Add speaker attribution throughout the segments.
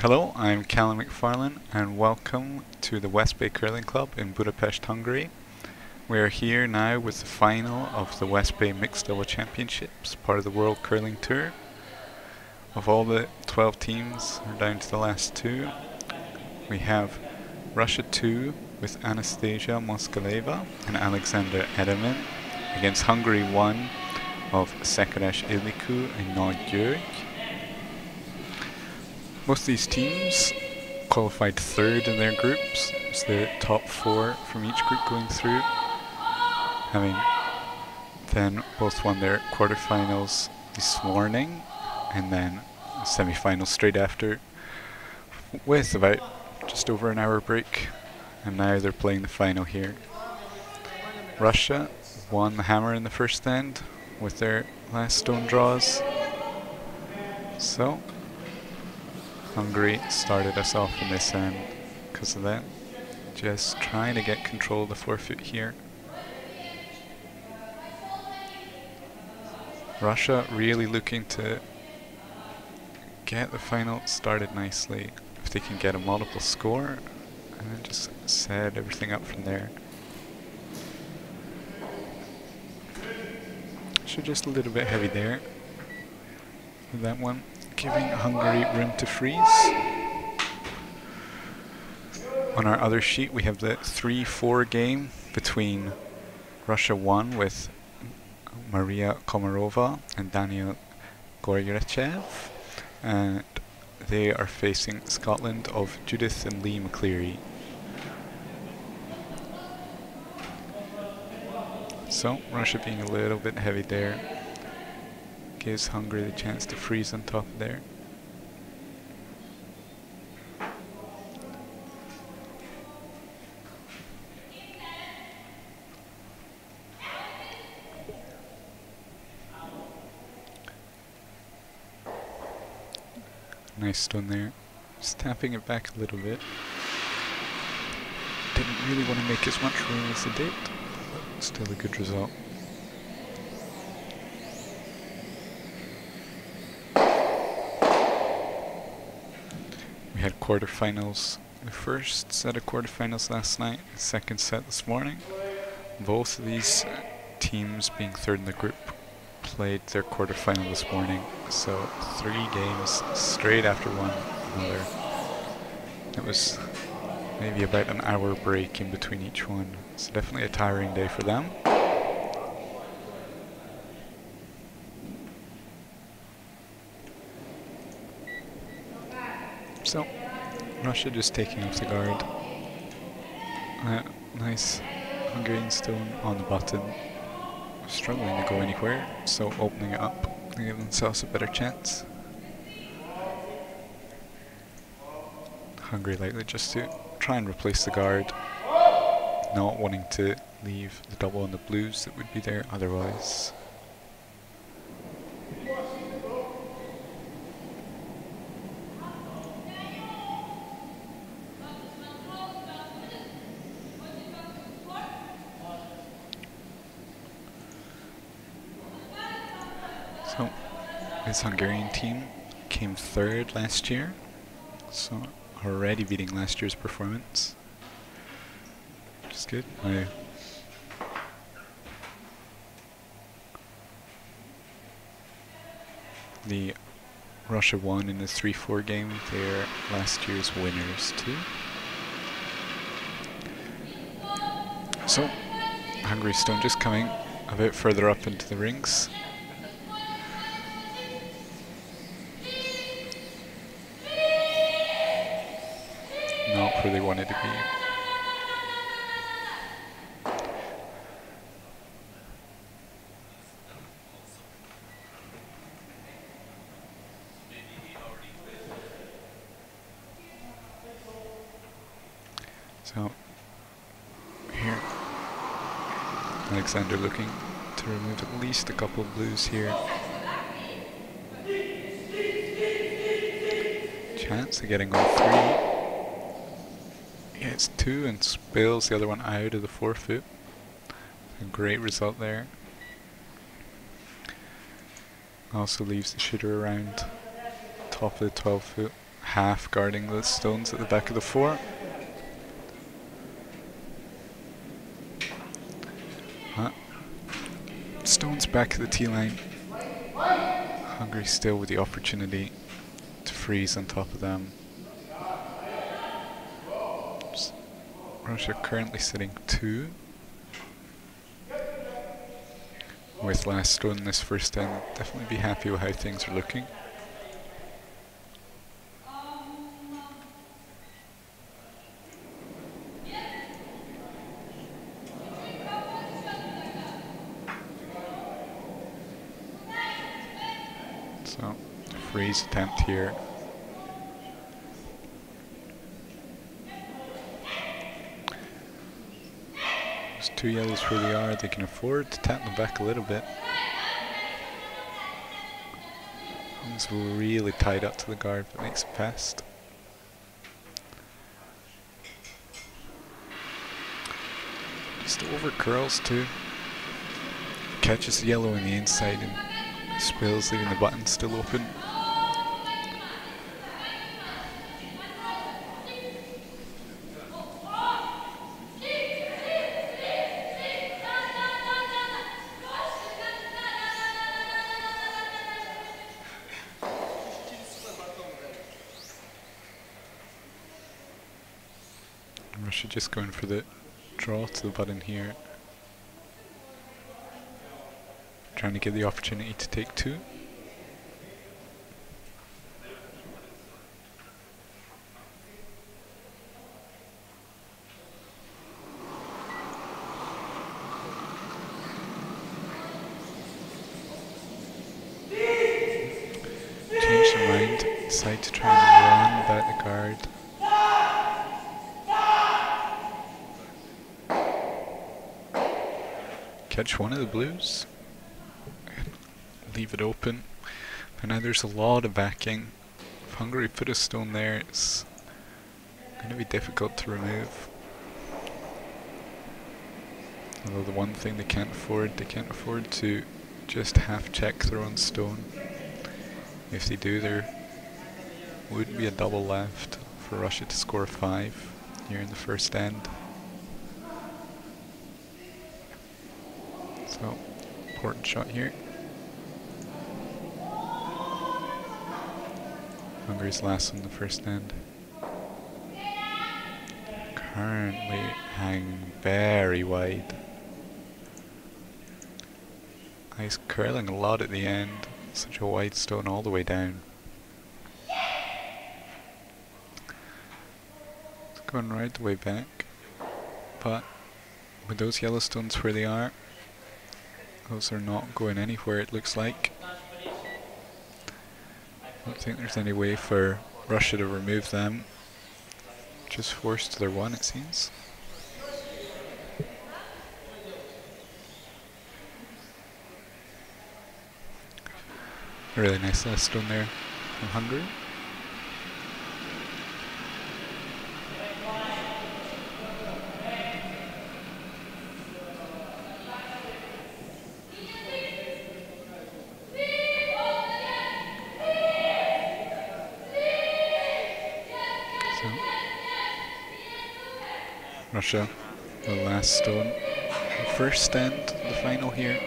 Speaker 1: Hello, I'm Callum McFarlane and welcome to the Westbay Curling Club in Budapest, Hungary. We are here now with the final of the Westbay Mixed Double Championships, part of the World Curling Tour. Of all the 12 teams, we're down to the last two. We have Russia 2 with Anastasia Moskaleva and Alexander Edelman against Hungary 1 of Sekares Iliku and Nagy György. Most of these teams qualified third in their groups. It's the top four from each group going through, having then both won their quarterfinals this morning and then semi-finals straight after, with about just over an hour break, and now they're playing the final here. Russia won the hammer in the first end with their last stone draws, so Hungary started us off in this end because of that. Just trying to get control of the forefoot here. Russia really looking to get the final started nicely. If they can get a multiple score and then just set everything up from there. So just a little bit heavy there with that one, giving Hungary room to freeze. On our other sheet we have the 3-4 game between Russia 1 with Maria Komarova and Daniel Goryachev, and they are facing Scotland of Judith and Lee McCleary. So Russia being a little bit heavy there gives Hungary the chance to freeze on top there. Nice stone there. Just tapping it back a little bit. Didn't really want to make as much room as it did, but still a good result. We had quarterfinals, the first set of quarterfinals last night, the second set this morning. Both of these teams, being third in the group, played their quarterfinal this morning, so 3 games straight after one another. It was maybe about an hour break in between each one, so definitely a tiring day for them. So, Russia just taking off the guard. Nice Hungarian stone on the button. Struggling to go anywhere, so opening it up and giving themselves a better chance. Hungary likely just to try and replace the guard, not wanting to leave the double on the blues that would be there otherwise. So, this Hungarian team came third last year, so already beating last year's performance, which is good. The Russia won in the 3-4 game, they're last year's winners too. So, Hungary stone just coming a bit further up into the rings. Not where they wanted to be. So, here, Alexander looking to remove at least a couple of blues here. Chance of getting all 3. Gets 2 and spills the other one out of the forefoot. A great result there. Also leaves the shooter around top of the 12 foot, half guarding the stones at the back of the 4. Stones back at the T-line. Hungary still with the opportunity to freeze on top of them. Russia currently sitting 2. With last stone in this first end, definitely be happy with how things are looking. So, freeze attempt here. There's 2 yellows where they are, they can afford to tap them back a little bit. One's really tied up to the guard, but makes it past. Just over curls too. Catches the yellow on the inside and spills, leaving the button still open. Russia just going for the draw to the button here. Trying to get the opportunity to take 2. Change their mind, decide to try and run about the guard. Catch one of the blues, leave it open, and now there's a lot of backing. If Hungary put a stone there, it's going to be difficult to remove. Although the one thing they can't afford to just half check their own stone. If they do, there would be a double left for Russia to score 5 here in the first end. So, important shot here. Hungary's last in the first end. Currently hanging very wide. He's curling a lot at the end. Such a wide stone all the way down. It's going right the way back. But with those yellow stones where they are, those are not going anywhere, it looks like. I don't think there's any way for Russia to remove them. Just forced to their 1, it seems. A really nice last stone there from Hungary. Russia, the last stone. The first end, the final here.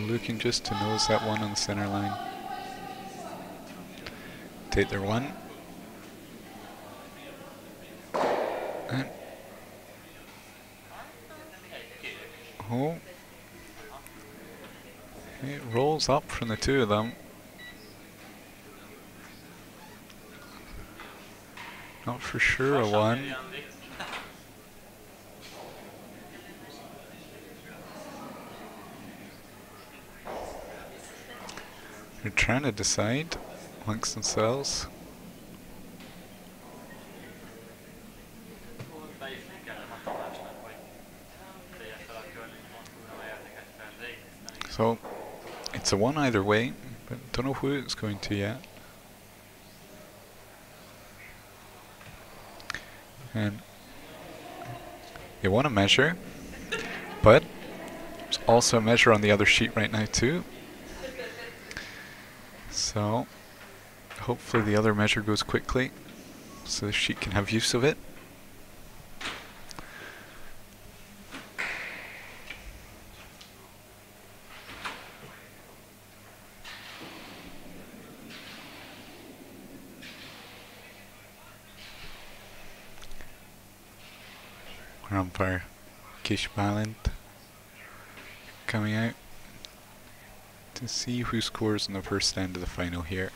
Speaker 1: Looking just to nose that 1 on the center line. Take their 1. And oh, it rolls up from the 2 of them. Not for sure a 1. They're trying to decide amongst themselves. So it's a 1 either way, but don't know who it's going to yet. And they want to measure, but There's also a measure on the other sheet right now too. So hopefully the other measure goes quickly so the sheet can have use of it. Our umpire Kish Balint coming out to see who scores in the first end of the final here.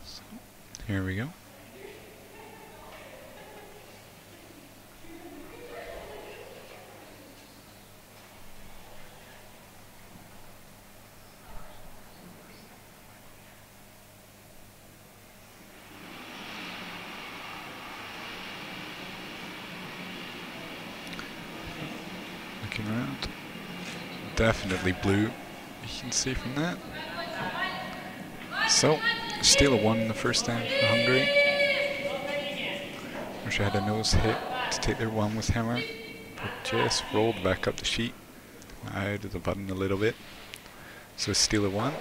Speaker 1: So, here we go. Looking around. Definitely blue, you can see from that. So, steal a 1 in the first end for Hungary. Russia had a nose hit to take their 1 with hammer, but just rolled back up the sheet, out of the button a little bit. So steal a 1.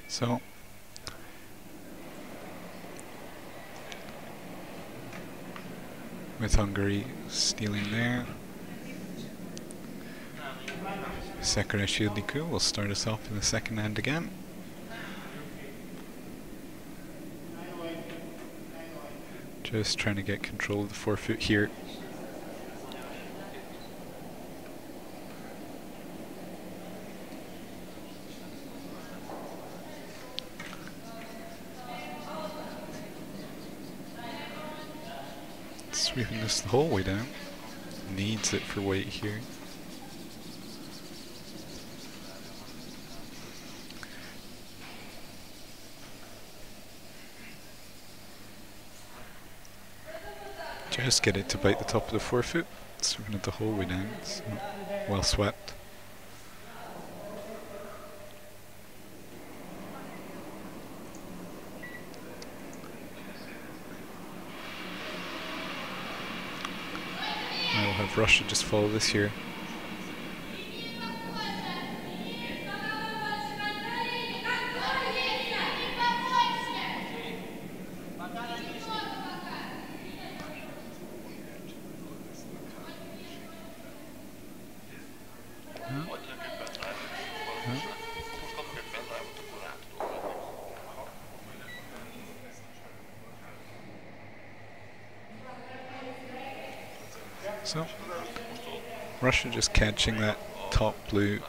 Speaker 1: So with Hungary stealing there, Sekara Shildiku will start us off in the second end again. Just trying to get control of the forefoot here. Sweeping this the whole way down. Needs it for weight here. Just get it to bite the top of the forefoot. Sweeping it the whole way down. So well swept. I will have Russia just follow this here. So, Russia just catching that top blue.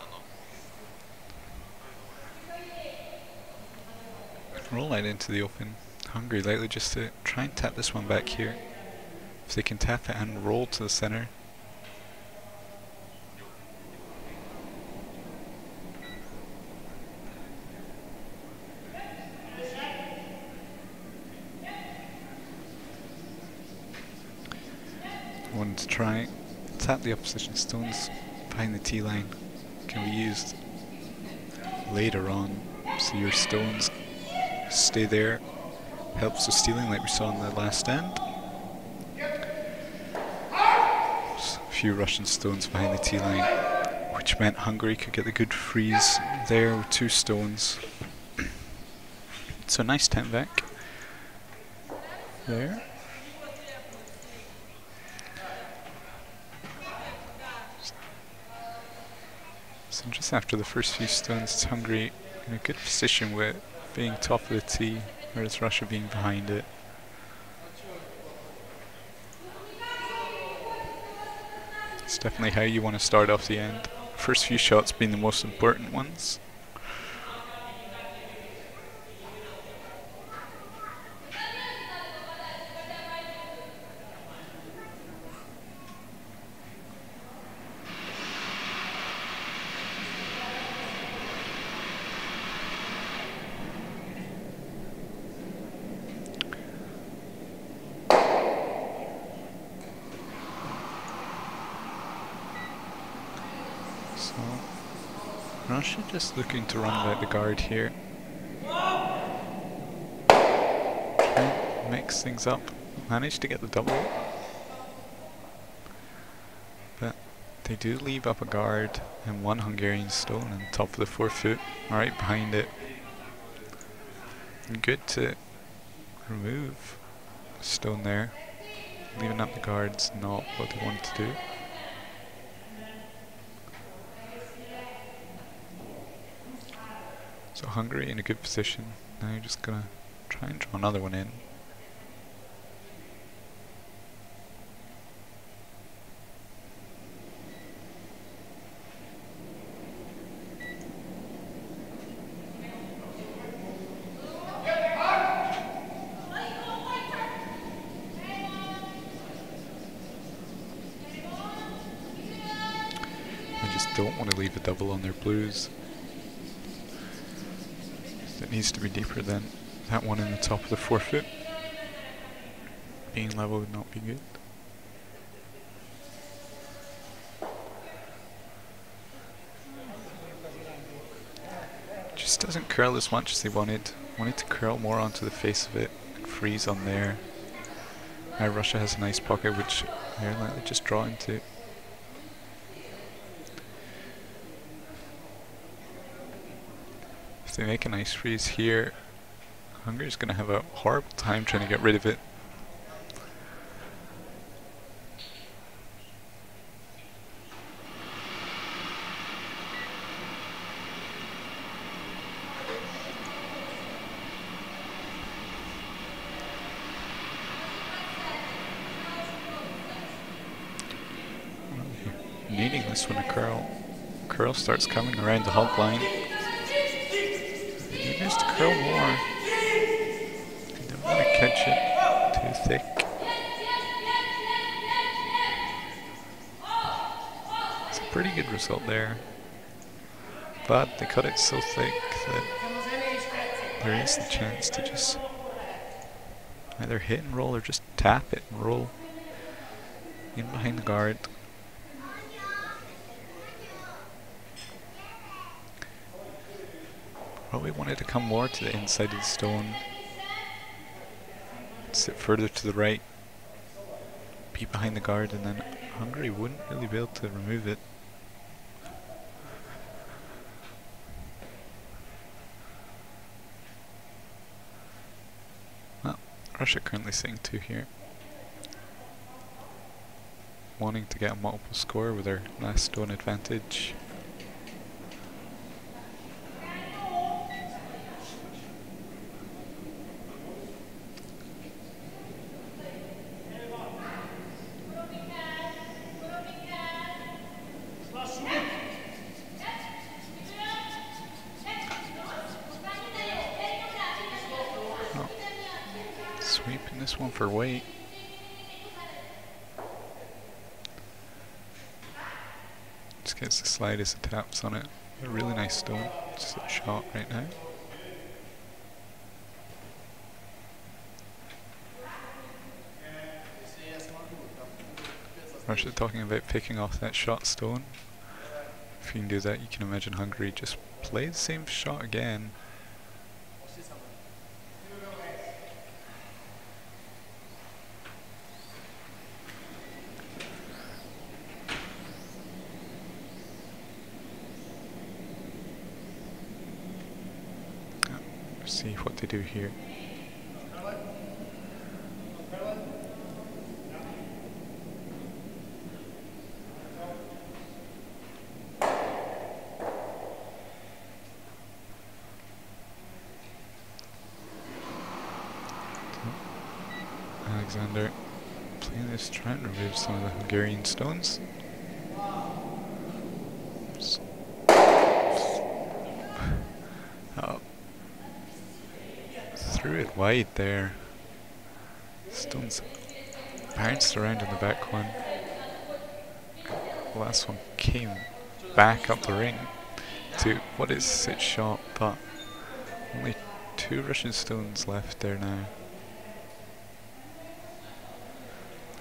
Speaker 1: Roll that into the open. Hungary lightly just to try and tap this one back here. If they can tap it and roll to the center. One to try tap the opposition stones behind the T line. Can be used later on, so your stones stay there. Helps with stealing like we saw in the last end. Just a few Russian stones behind the T line, which meant Hungary could get the good freeze there with 2 stones. So nice 10 back there. So just after the first few stones, it's Hungary in a good position with being top of the tee, whereas Russia being behind it. It's definitely how you want to start off the end. First few shots being the most important ones. So Russia just looking to run out the guard here. Try and mix things up. Managed to get the double. But they do leave up a guard and one Hungarian stone on top of the 4-foot, right behind it. And good to remove a stone there. Leaving up the guard's not what they want to do. So Hungary in a good position. Now you're just gonna try and draw another one in. I just don't want to leave a double on their blues. It needs to be deeper than that one in the top of the 4-foot. Being level would not be good. Just doesn't curl as much as they wanted. Wanted to curl more onto the face of it and freeze on there. Now Russia has a nice pocket which they're likely just draw into. If they make a nice freeze here, Hungary's going to have a horrible time trying to get rid of it. Needing this one to curl. Curl starts coming around the hog line. He needs to curl more. You don't want to catch it too thick. It's a pretty good result there. But they cut it so thick that there is the chance to just either hit and roll or just tap it and roll in behind the guard. Probably wanted to come more to the inside of the stone, sit further to the right, be behind the guard, and then Hungary wouldn't really be able to remove it. Well, Russia currently sitting 2 here, wanting to get a multiple score with their last stone advantage. Sweeping this one for weight. Just gets the slightest of taps on it. A really nice stone. Just a shot right now. Russia talking about picking off that shot stone. If you can do that, you can imagine Hungary just play the same shot again. See what they do here. Alexander playing this, trying to remove some of the Hungarian stones. Threw it wide there. Stones bounced around in the back one. The last one came back up the ring to what is its shot, but only 2 Russian stones left there now.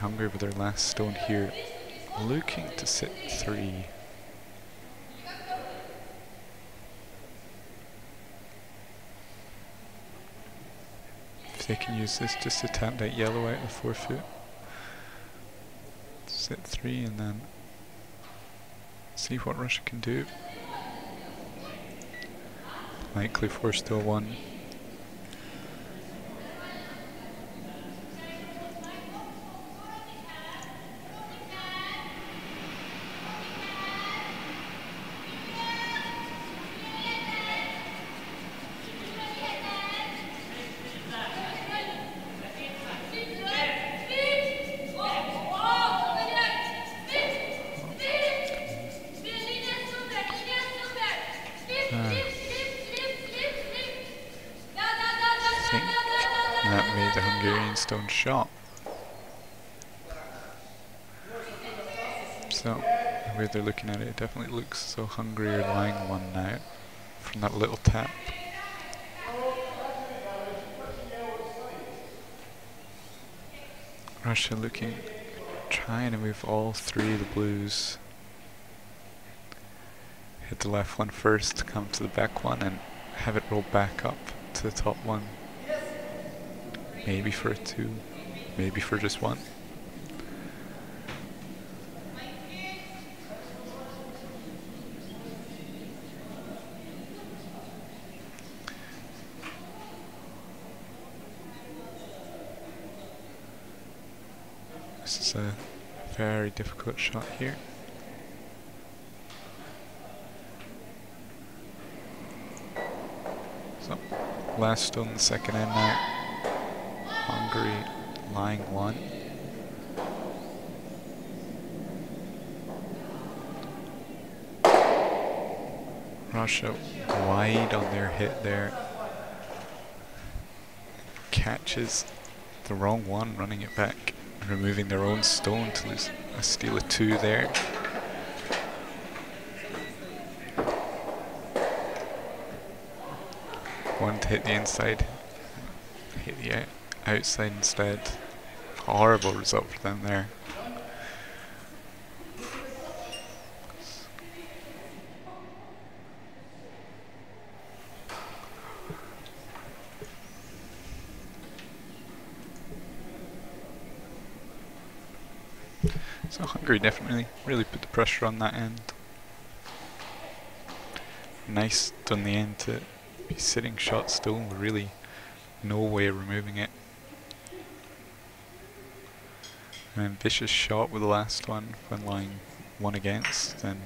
Speaker 1: Hungary with their last stone here, looking to sit 3. They can use this just to tap that yellow out of the forefoot. Sit 3 and then see what Russia can do. Likely force still 1. That made the Hungarian stone shot. So, the way they're looking at it, it definitely looks as though Hungary are lying 1 now from that little tap. Russia looking, trying to move all 3 of the blues. Hit the left one first, come to the back one and have it roll back up to the top one. Maybe for 2, maybe for just 1. This is a very difficult shot here. So, last stone, the second end now. Hungary lying 1. Russia wide on their hit there. Catches the wrong one, running it back, removing their own stone to lose a steal of 2 there. One to hit the inside, hit the outside instead. Horrible result for them there. So Hungary definitely really put the pressure on that end. Nice done the end to be sitting shot still with really no way of removing it. An ambitious shot with the last one when lying 1 against, then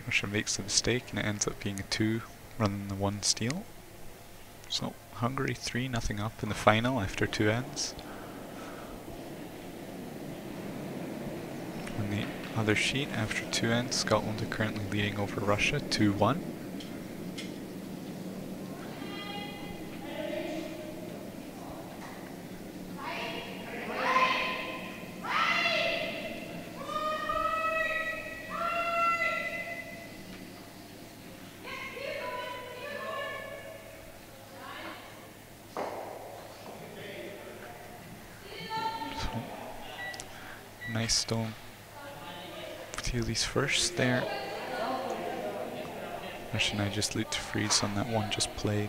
Speaker 1: Russia makes the mistake and it ends up being a 2 rather than the 1 steal. So Hungary 3-0 up in the final after 2 ends. On the other sheet, after 2 ends, Scotland are currently leading over Russia 2-1. Nice stone. These first there. Russia now just loot to freeze on that one just played.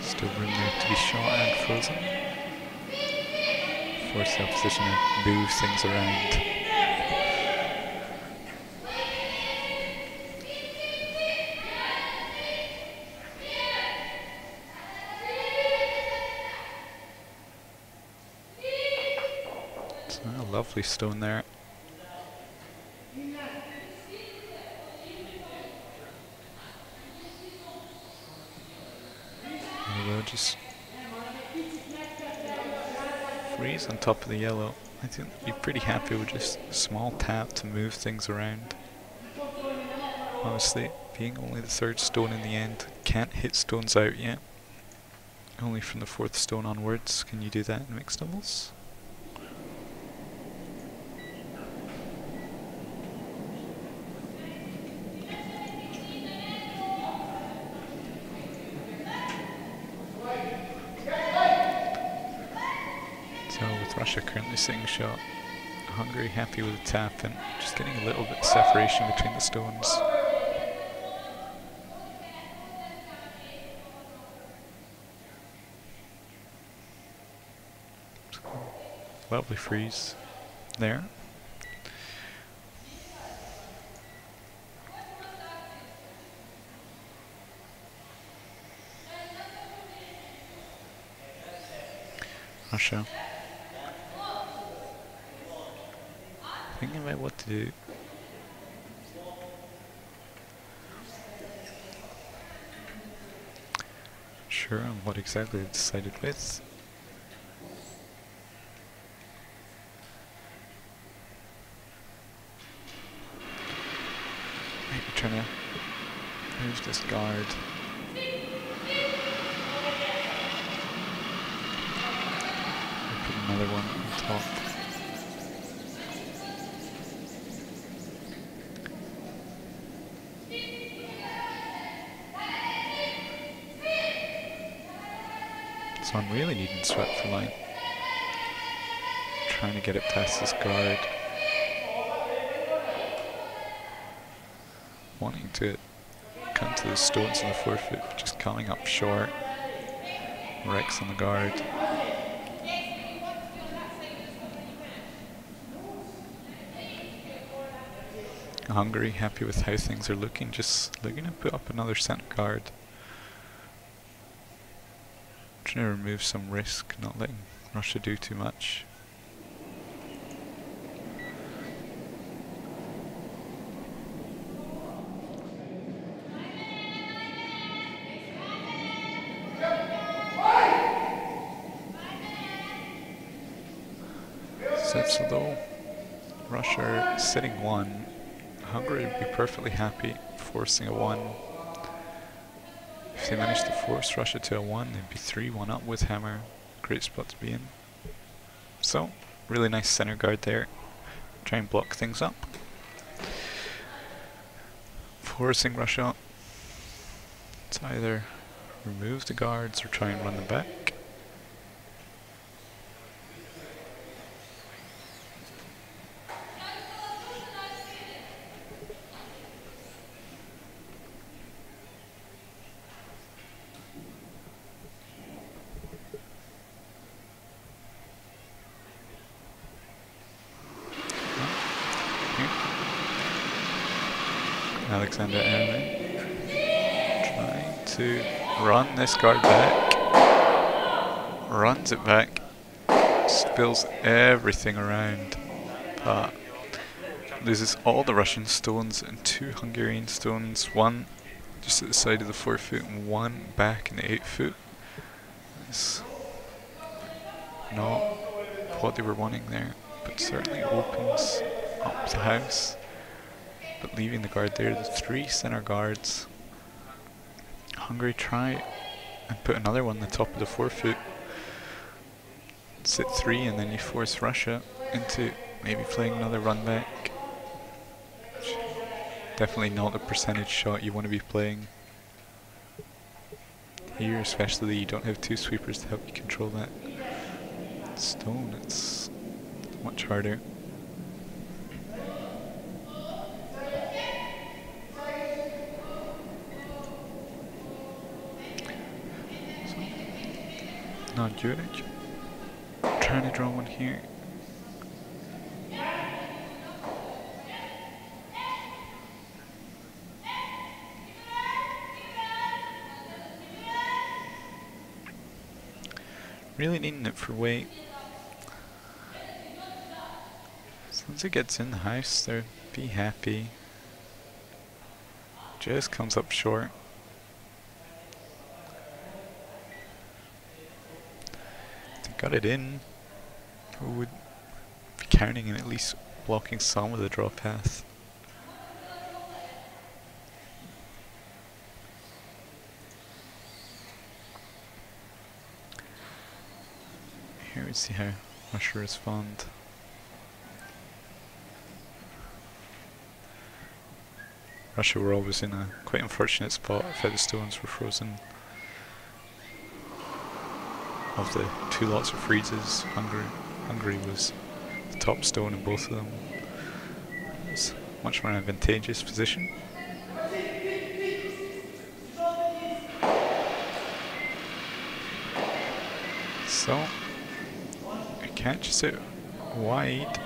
Speaker 1: Still room there to be shot and frozen. Force the opposition to move things around. A lovely stone there. There we go, just freeze on top of the yellow. I think I'd be pretty happy with just a small tap to move things around. Obviously, being only the 3rd stone in the end, can't hit stones out yet. Only from the 4th stone onwards can you do that in mixed doubles. Russia currently sitting shot, Hungary happy with the tap and just getting a little bit of separation between the stones. Lovely freeze there. Russia. Thinking about what to do. Sure on what exactly they decided with. Maybe trying to move this guard. Put another one on top. So I'm really needing sweat for line. Trying to get it past this guard. Wanting to come to the stones in the forefoot, but just coming up short. Rex on the guard. Hungary happy with how things are looking, just looking to put up another center guard. Trying to remove some risk, not letting Russia do too much. So though Russia are sitting 1, Hungary would be perfectly happy forcing a 1. If they managed to force Russia to a 1, they'd be 3-1 up with hammer. Great spot to be in. So, really nice center guard there. Try and block things up. Forcing Russia to either remove the guards or try and run them back. Alexander Airman trying to run this guard back, runs it back, spills everything around, but loses all the Russian stones and 2 Hungarian stones, 1 just at the side of the forefoot and 1 back in the 8-foot. It's not what they were wanting there, but certainly opens up the house. But leaving the guard there, the 3 center guards. Hungary try and put another one on the top of the forefoot. Sit 3 and then you force Russia into maybe playing another run back. Definitely not the percentage shot you want to be playing here, especially you don't have 2 sweepers to help you control that stone. It's much harder. Not Juric. Trying to draw one here. Really needing it for weight. As long as it gets in the house, they'll be happy. Just comes up short. Got it in, we would be counting and at least blocking some of the draw path. Here we see how Russia respond. Russia were always in a quite unfortunate spot if the stones were frozen. Of the 2 lots of freezes, Hungary was the top stone in both of them. It's a much more advantageous position. So, it catches it wide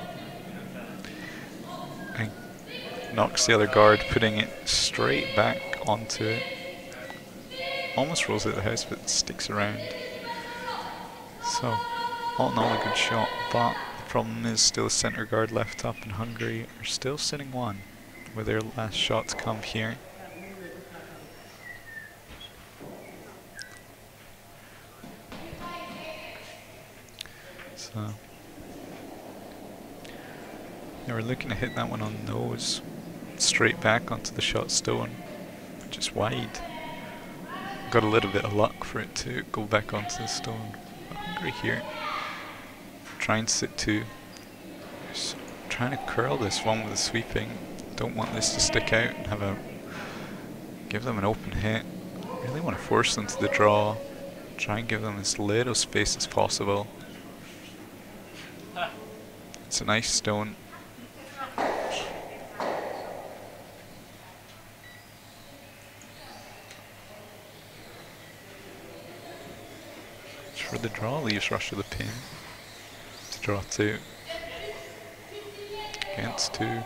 Speaker 1: and knocks the other guard, putting it straight back onto it. Almost rolls out the house, but sticks around. So, all in all a good shot, but the problem is still center guard left up, and Hungary are still sitting one with their last shot to come here. So, they were looking to hit that one on nose, straight back onto the shot stone, just wide. Got a little bit of luck for it to go back onto the stone. But Hungary here, trying to sit two, just trying to curl this one with the sweeping. Don't want this to stick out and have a give them an open hit. Really want to force them to the draw. Try and give them as little space as possible. It's a nice stone. For the draw, leaves rush of the pin to draw two against two.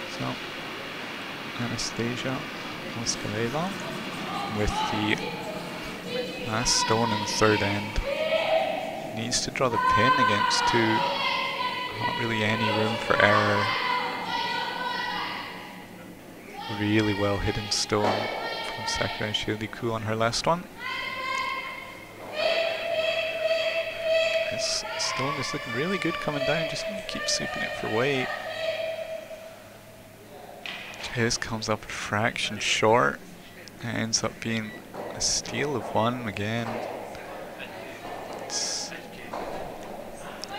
Speaker 1: So Anastasia Moskaleva with the last stone in the third end. Needs to draw the pin against two. Not really any room for error. Really well hidden stone from Sakurai Shildiku on her last one. This stone is looking really good coming down, just need to keep sweeping it for weight. This comes up a fraction short. It ends up being a steal of one again.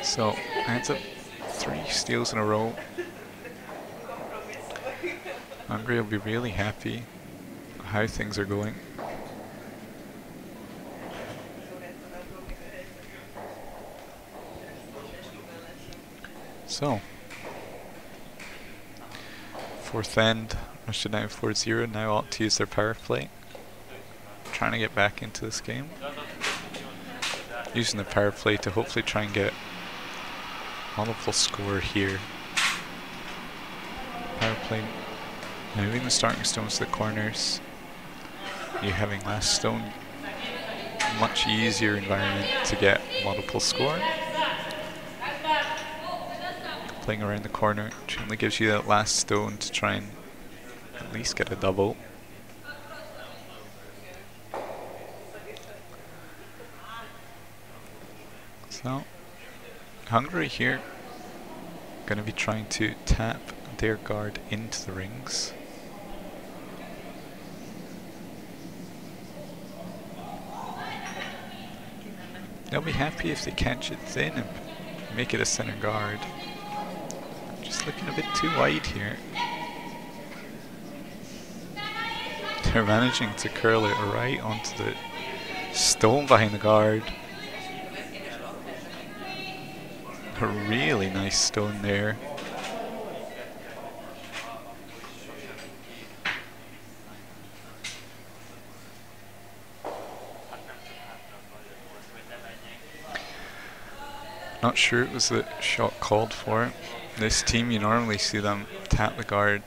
Speaker 1: So ends up 3 steals in a row. Hungary will be really happy how things are going. So, fourth end, Russia down 4-0, now ought to use their power play. Trying to get back into this game. Using the power play to hopefully try and get multiple score here. Power play, moving the starting stones to the corners. You having last stone, much easier environment to get multiple score. Playing around the corner, which only gives you that last stone to try and at least get a double. So, Hungary here going to be trying to tap their guard into the rings. They'll be happy if they catch it thin and make it a center guard. Just looking a bit too wide here. They're managing to curl it right onto the stone behind the guard. A really nice stone there. Not sure it was the shot called for. This team, you normally see them tap the guard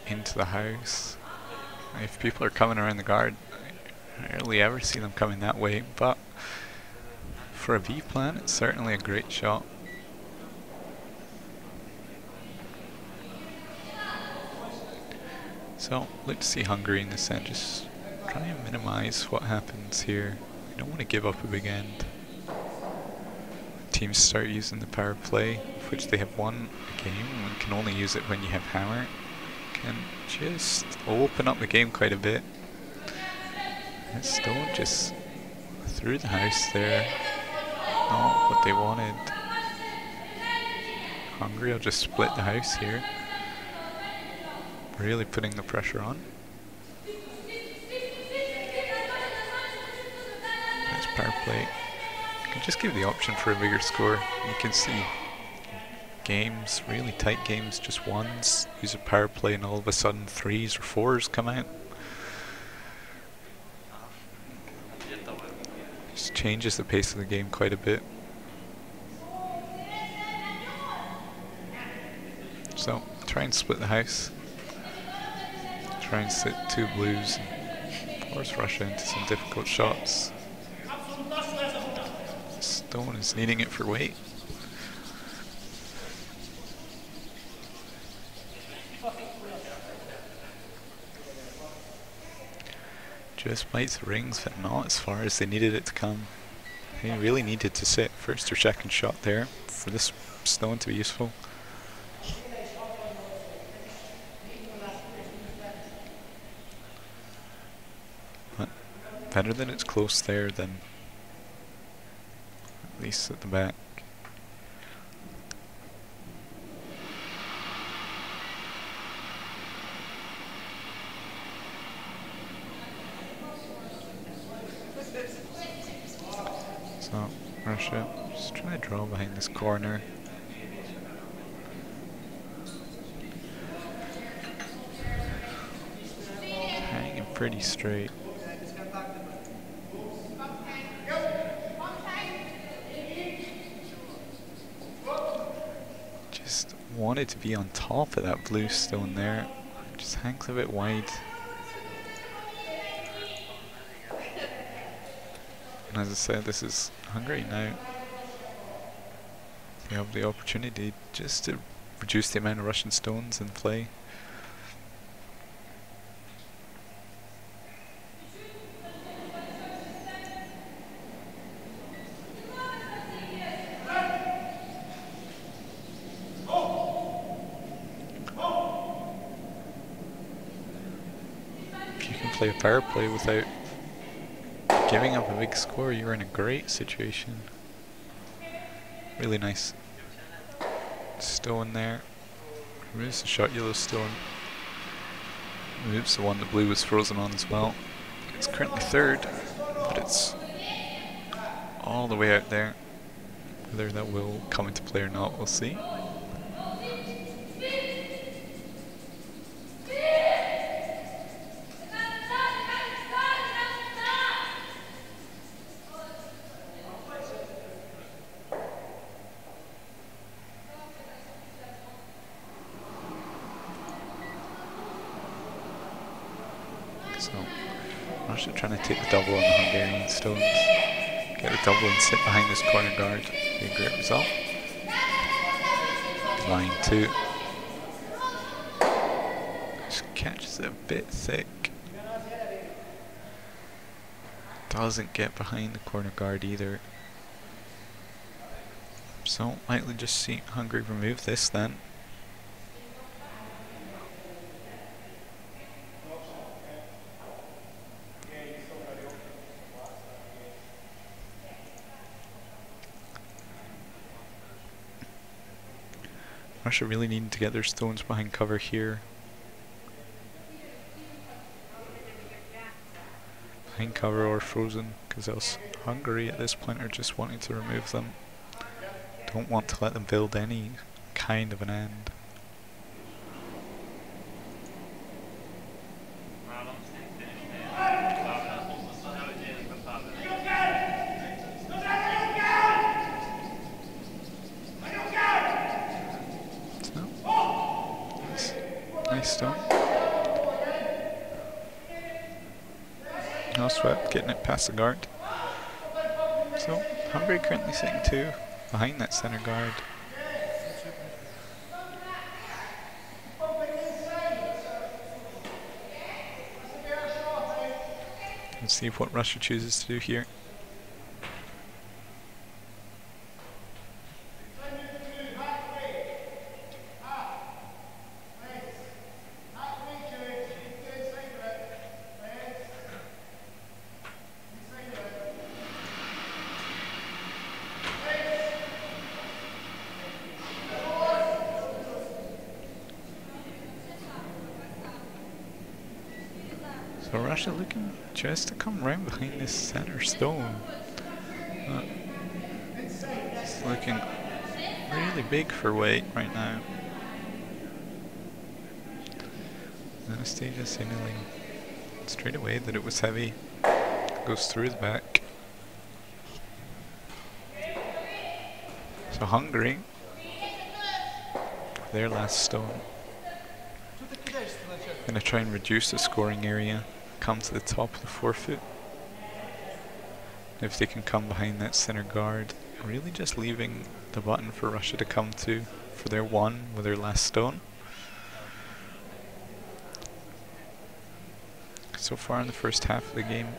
Speaker 1: into the house. If people are coming around the guard, I rarely ever see them coming that way, but for a V-plan, it's certainly a great shot. So, let's see Hungary in this end, just try and minimize what happens here. We don't want to give up a big end. Teams start using the power play, of which they have won a game, and can only use it when you have hammer. Can just open up the game quite a bit. This stone just through the house there. Not what they wanted. Hungary will just split the house here. Really putting the pressure on. Nice power play. You can just give the option for a bigger score. You can see games, really tight games, just ones. Use a power play and all of a sudden 3s or 4s come out. Just changes the pace of the game quite a bit. So, try and split the house. Try and sit 2 blues and force Russia into some difficult shots. Stone is needing it for weight. Just bites the rings, but not as far as they needed it to come. They really needed to sit first or second shot there for this stone to be useful. But better that it's close there than at least at the back. So, Russia, just try to draw behind this corner. Hanging pretty straight. Just wanted to be on top of that blue stone there. Just hangs a bit wide. And as I said, this is Hungary now. They have the opportunity just to reduce the amount of Russian stones in play. If you can play a power play without giving up a big score, you're in a great situation. Really nice stone there. Removes the shot yellow stone. Removes the one that blue was frozen on as well. It's currently 3rd, but it's all the way out there. Whether that will come into play or not, we'll see. So, Russia trying to take the double on the Hungarian stones. Get the double and sit behind this corner guard. Be a great result. Line 2. Just catches it a bit thick. Doesn't get behind the corner guard either. So, likely just see Hungary remove this then. Russia really needing to get their stones behind cover here. Behind cover or frozen, because else Hungary at this point are just wanting to remove them. Don't want to let them build any kind of an end. Nice stone. No sweat, getting it past the guard. So, Hungary currently sitting 2 behind that center guard. Let's see what Russia chooses to do here. Russia looking just to come right behind this center stone. It's looking really big for weight right now. Anastasia signaling straight away that it was heavy. Goes through the back. So Hungary, their last stone, going to try and reduce the scoring area, come to the top of the forefoot. If they can come behind that center guard, really just leaving the button for Russia to come to for their one with their last stone. So far in the first half of the game,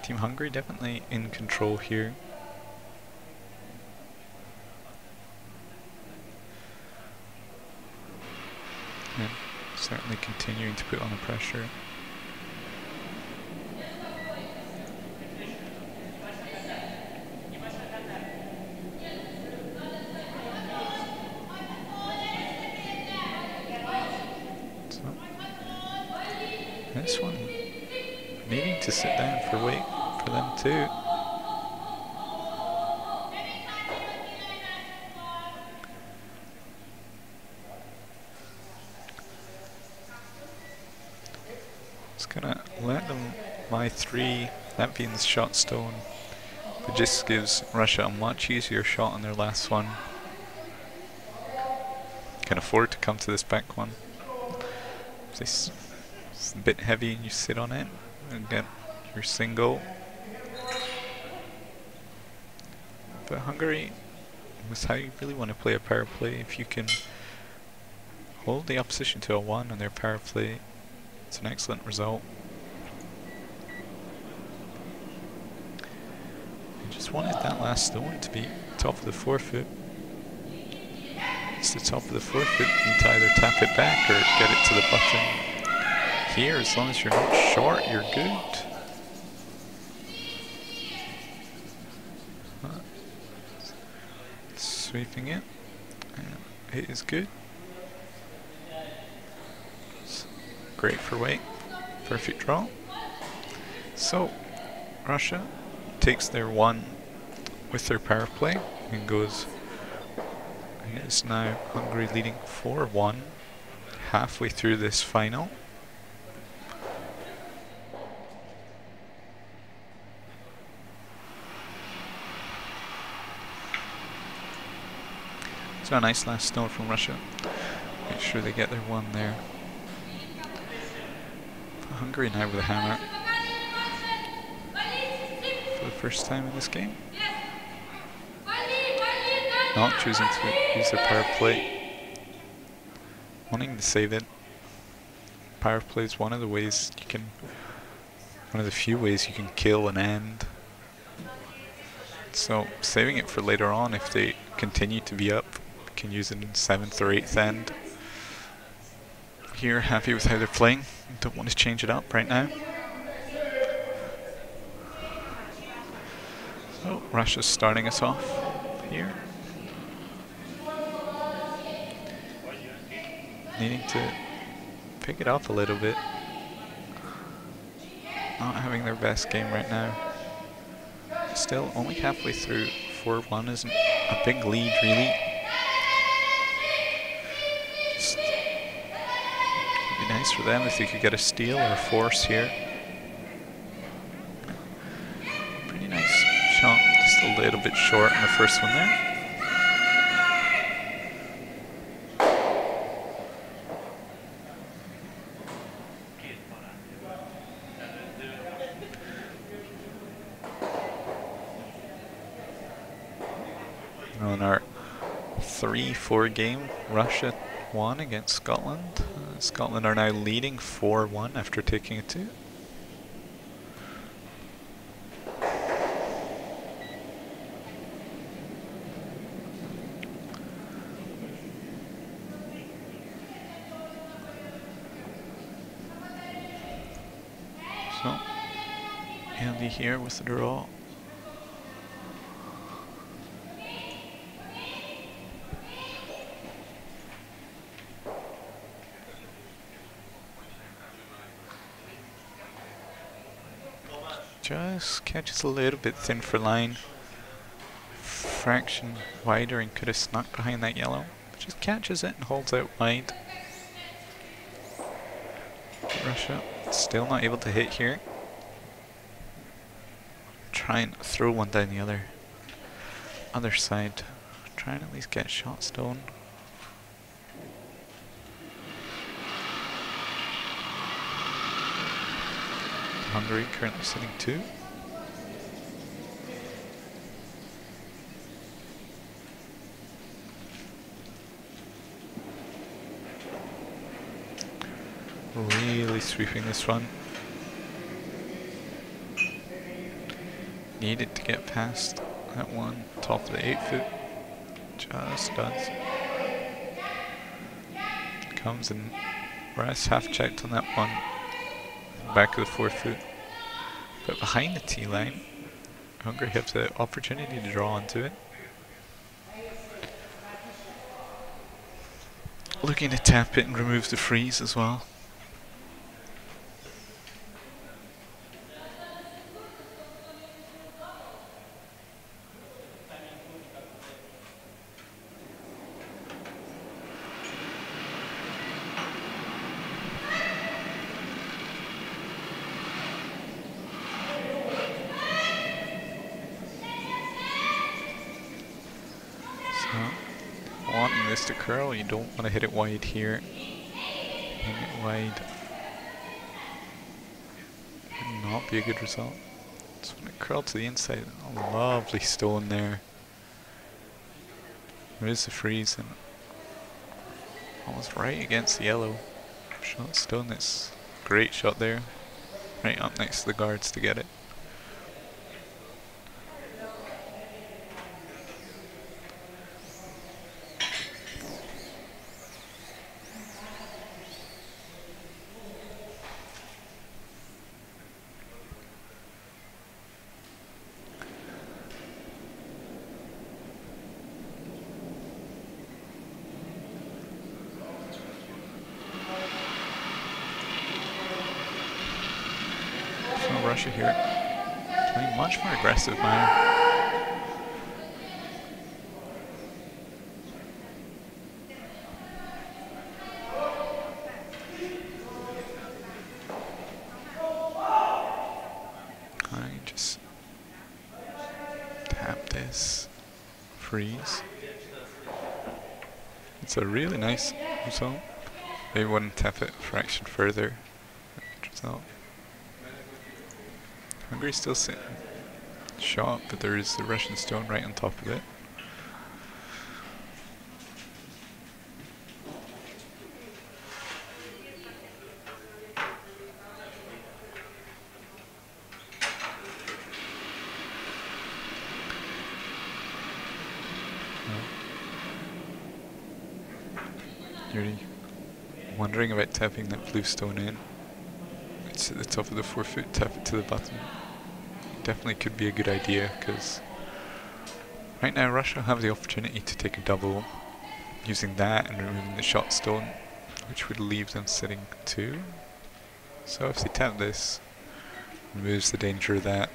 Speaker 1: Team Hungary definitely in control here. And certainly continuing to put on the pressure. So, this one needing to sit down for weight for them too. Just gonna let them lie 3, that being the shot stone. It just gives Russia a much easier shot on their last one. Can afford to come to this back one. It's a bit heavy and you sit on it and get your single. But Hungary was how you really want to play a power play. If you can hold the opposition to a 1 on their power play, it's an excellent result. I just wanted that last stone to be top of the forefoot. It's the top of the forefoot, you need to either tap it back or get it to the button. Here, as long as you're not short, you're good. Sweeping it. It is good. It's great for weight. Perfect draw. So, Russia takes their 1 with their power play and goes. It is now Hungary leading 4-1 halfway through this final. So a nice last stone from Russia. Make sure they get their 1 there. Hungary now with a hammer for the first time in this game. Not choosing to use their power play. Wanting to save it. Power play is one of the ways you can, one of the few ways you can kill an end. So saving it for later on if they continue to be up. Can use it in 7th or 8th end. Here, happy with how they're playing. Don't want to change it up right now. So Russia's starting us off here. Needing to pick it up a little bit. Not having their best game right now. Still only halfway through. 4-1 isn't a big lead really. It'd be nice for them if they could get a steal or a force here. Pretty nice shot, just a little bit short in the first one there. On our 3-4 game, Russia won against Scotland. Scotland are now leading 4-1 after taking a 2. So, Andy here with the draw. just catches a little bit thin for line. Fraction wider and could have snuck behind that yellow. Just catches it and holds out wide. Russia still not able to hit here. Try and throw one down the other side. Try and at least get a shot stone. Hungary currently sitting 2. Really sweeping this one. Needed to get past that one, top of the 8 foot. Just does. Comes and RUS half checked on that one. Back of the 4 foot. But behind the tee line, Hungary have the opportunity to draw onto it. Looking to tap it and remove the freeze as well. Wanting this to curl, you don't want to hit it wide here. Hitting it wide would not be a good result. So when it curled to the inside, a lovely stone there. There is the freeze and almost right against the yellow. Shot stone, that's a great shot there. Right up next to the guards to get it. Russia here playing much more aggressive now. I just tap this, freeze. It's a really nice result. Maybe wouldn't tap it a fraction further. Result. Hungary's still sitting shot, but there is the Russian stone right on top of it. You're wondering about tapping that blue stone in. It's at the top of the 4 foot, tap it to the bottom. Definitely could be a good idea, because right now Russia have the opportunity to take a double using that and removing the shot stone, which would leave them sitting 2. So if they tap this, removes the danger of that.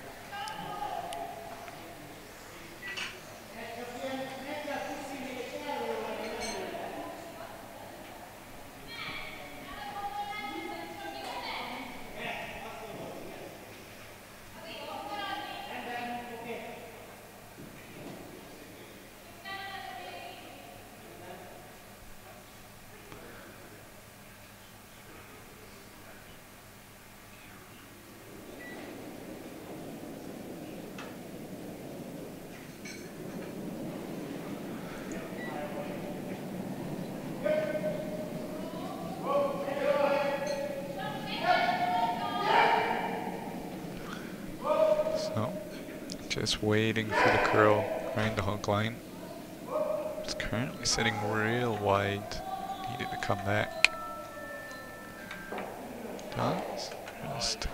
Speaker 1: Just waiting for the curl around the hug line. It's currently sitting real wide. Needed to come back. Does just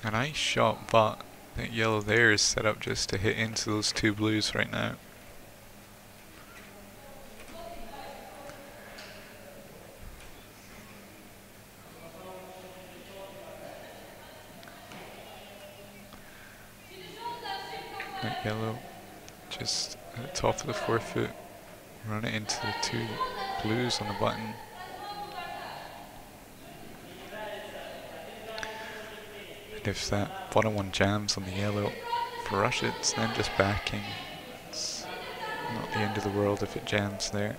Speaker 1: a nice shot, but that yellow there is set up just to hit into those 2 blues right now. That yellow just at the top of the forefoot, run it into the two blues on the button. And if that bottom one jams on the yellow for rush, it's then just backing. It's not the end of the world if it jams there.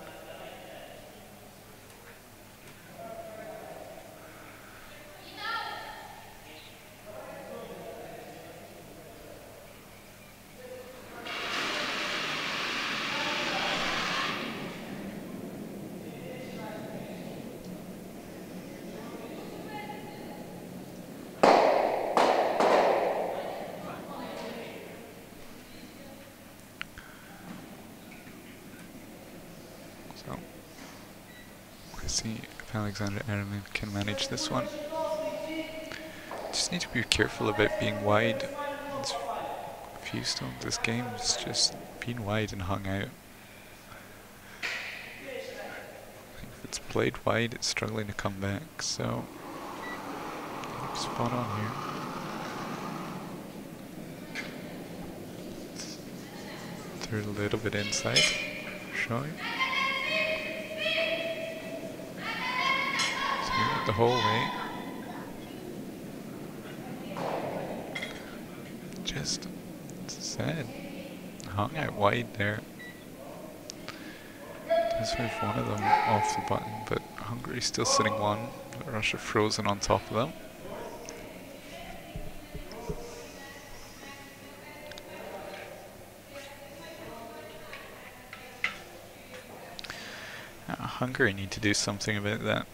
Speaker 1: So, let's see if Alexander Ehrman can manage this one. Just need to be careful about being wide. There's a few stones this game is just being wide and hung out. If it's played wide, it's struggling to come back, so spot on here. Through a little bit inside, showing. The whole way. Just sad. Hung out wide there. Does move one of them off the button, but Hungary's still sitting one. But Russia frozen on top of them. Hungary need to do something about that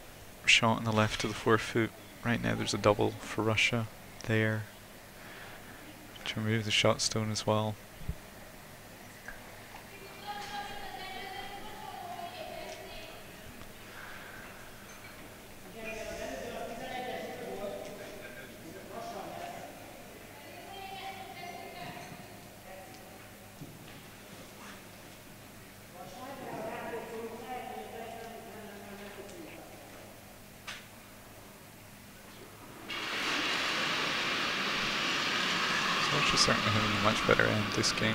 Speaker 1: shot on the left of the forefoot. Right now there's a double for Russia there to remove the shot stone as well. Russia's certainly having a much better end this game.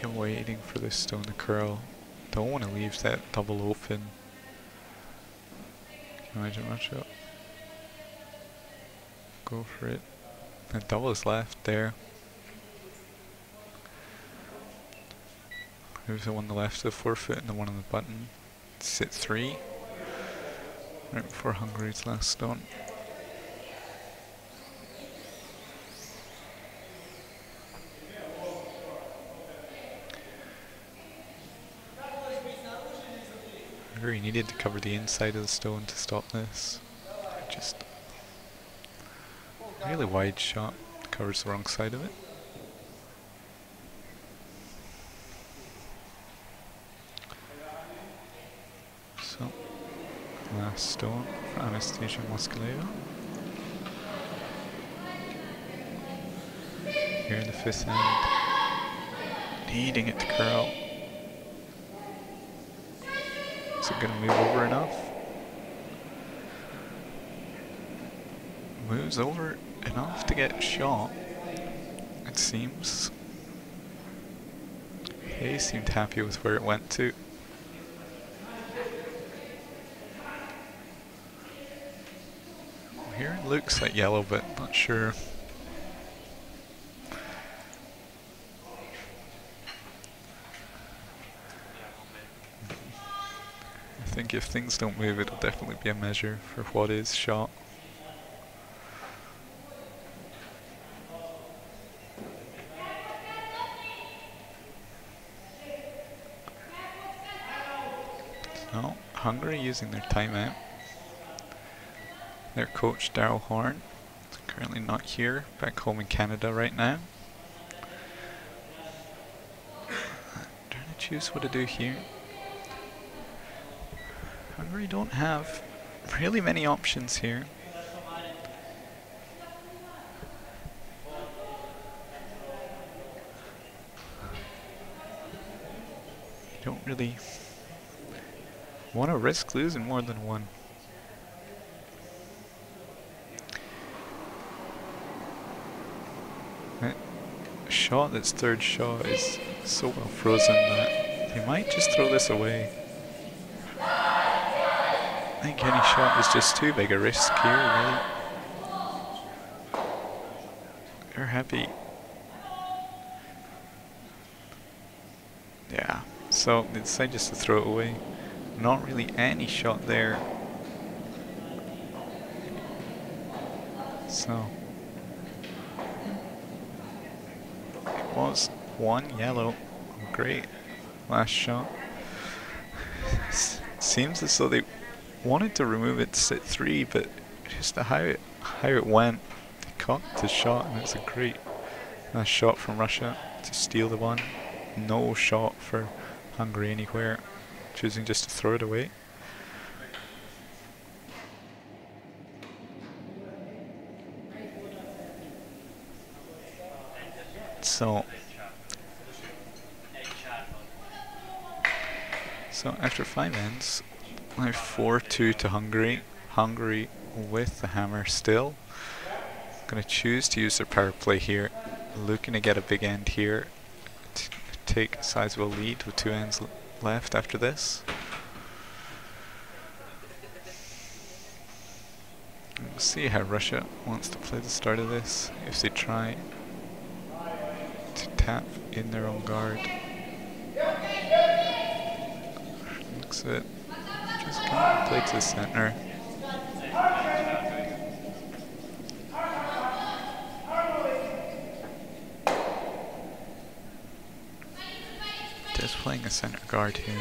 Speaker 1: I'm waiting for this stone to curl. Don't want to leave that double open. Imagine Russia. Go for it. That double is left there. There's the one on the left of the forefoot and the one on the button. Sit 3. Right before Hungary's last stone. Hungary needed to cover the inside of the stone to stop this. Just really wide shot, covers the wrong side of it. So, last stone for Anastasia Moskaleeva. Here in the 5th end, needing it to curl. Is it going to move over enough? Moves over enough to get shot, it seems. He seemed happy with where it went to. Here it looks like yellow, but not sure. I think if things don't move, it'll definitely be a measure for what is shot. So, Hungary using their timeout. Their coach, Daryl Horn, is currently not here, back home in Canada right now. Trying to choose what to do here. Hungary don't have really many options here. really want to risk losing more than one. That shot, that's third shot, is so well frozen that they might just throw this away. I think any shot is just too big a risk here, really. They're happy. Yeah, so they decide just to throw it away. Not really any shot there. So it was one yellow. Great last shot. Seems as though they wanted to remove it to sit 3, but just how it went, they caught the shot, and it's a great last shot from Russia to steal the one. No shot for Hungary anywhere, choosing just to throw it away. So after 5 ends, I have 4-2 to Hungary. Hungary with the hammer still. Going to choose to use their power play here. Looking to get a big end here. Take a sizable lead with 2 ends left after this. We'll see how Russia wants to play the start of this. If they try to tap in their own guard. Looks it. Just kind of play to the center. Just playing a center guard here.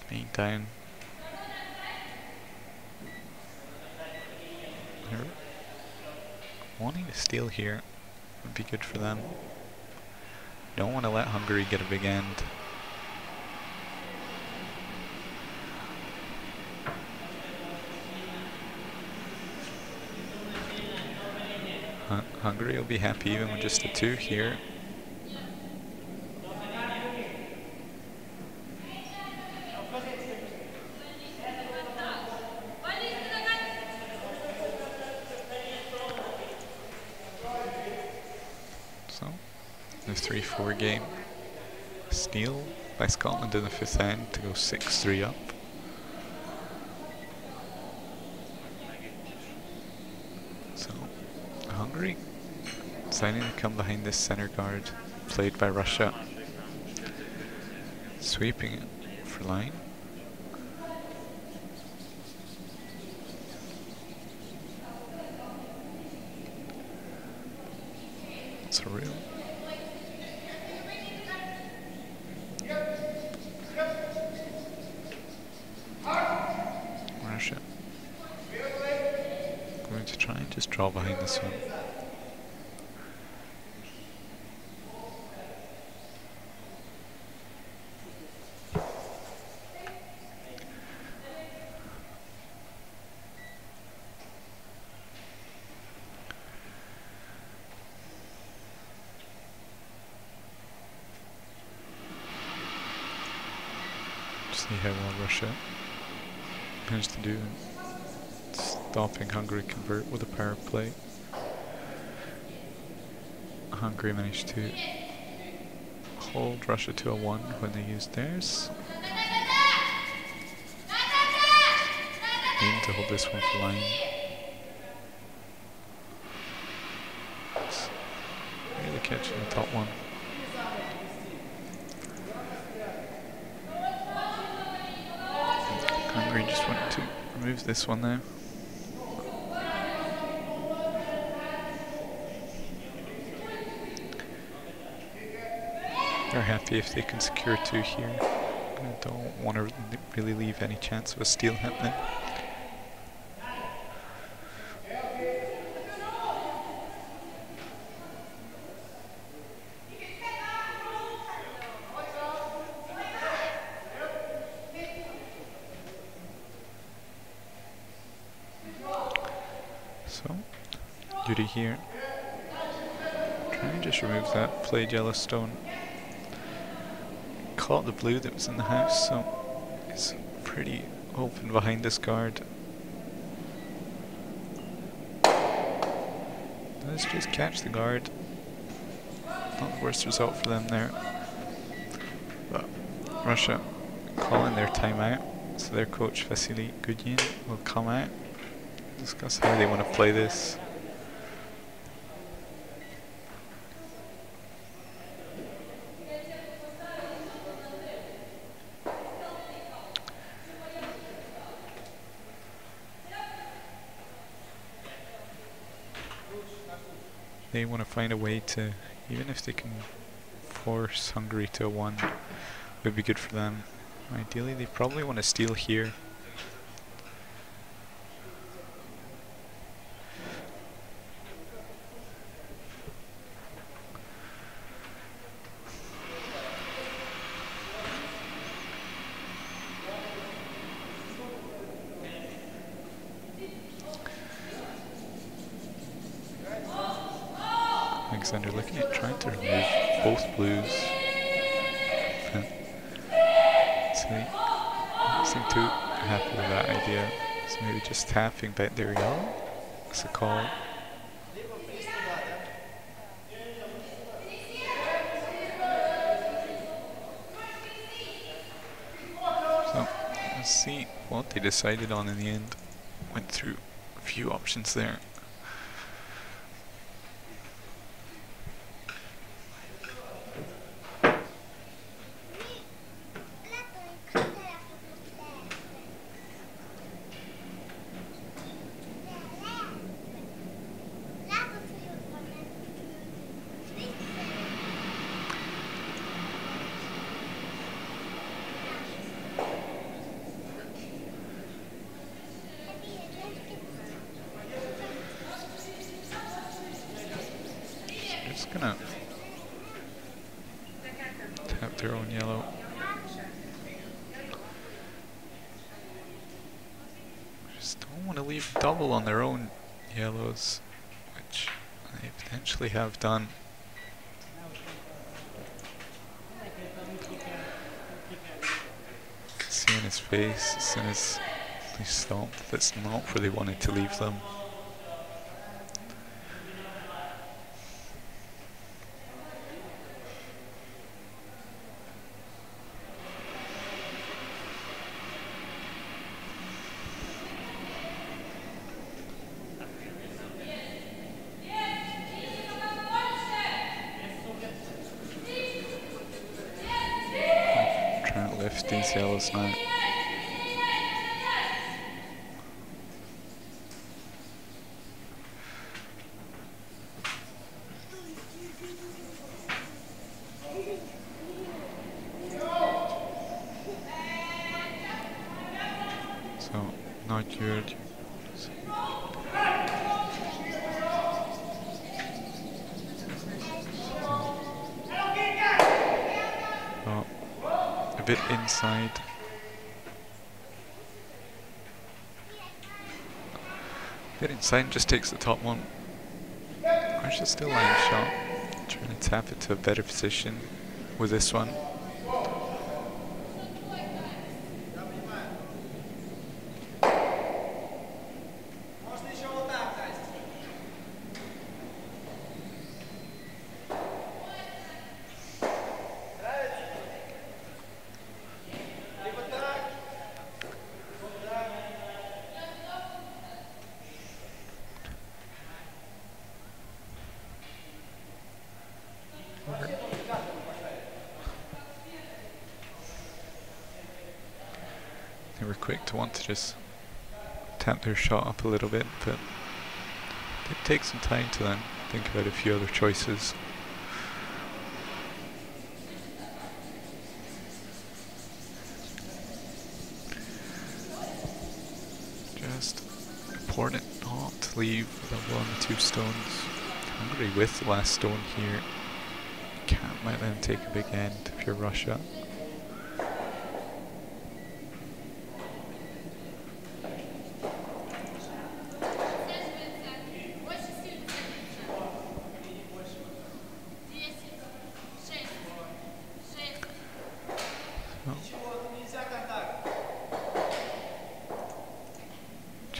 Speaker 1: Being down. They're wanting to steal here would be good for them. Don't want to let Hungary get a big end. Hungary will be happy even with just a 2 here. So, the 3-4 game. Steal by Scotland in the 5th end to go 6-3 up. So, Hungary deciding to come behind this center guard played by Russia. Sweeping it for line. It's a real. Russia going to try and just draw behind this one. See how well Russia managed to do stopping Hungary convert with a power play. Hungary managed to hold Russia to a 1 when they used theirs. Aim to hold this one for line. It's really catching the top one. Hungary just went to remove this one now. They're happy if they can secure 2 here. I don't want to really leave any chance of a steal happening. So, duty here. Try and just remove that played yellow stone. Caught the blue that was in the house, so it's pretty open behind this guard. Let's just catch the guard. Not the worst result for them there. But Russia calling their timeout, so their coach Vasily Gudin will come out, discuss how they want to play this. They want to find a way to, even if they can force Hungary to a 1, it would be good for them. Ideally, they probably want to steal here. Alexander looking at trying to remove both blues. So they don't seem too happy with that idea. So maybe just tapping back their yellow. That's a call. So let's see what they decided on in the end. Went through a few options there. Just gonna tap their own yellow. Just don't want to leave double on their own yellows, which they potentially have done. See in his face as soon as they stopped, that's not where they wanted to leave them. Lift these yellows now. So, not good. Bit inside. Bit inside, just takes the top one. Russia's still line shot. Trying to tap it to a better position with this one. They were quick to want to just tap their shot up a little bit, but it did take some time to then think about a few other choices. Just important not to leave the 1 or 2 stones. Hungary with the last stone here. Can't let them take a big end if you're Russia.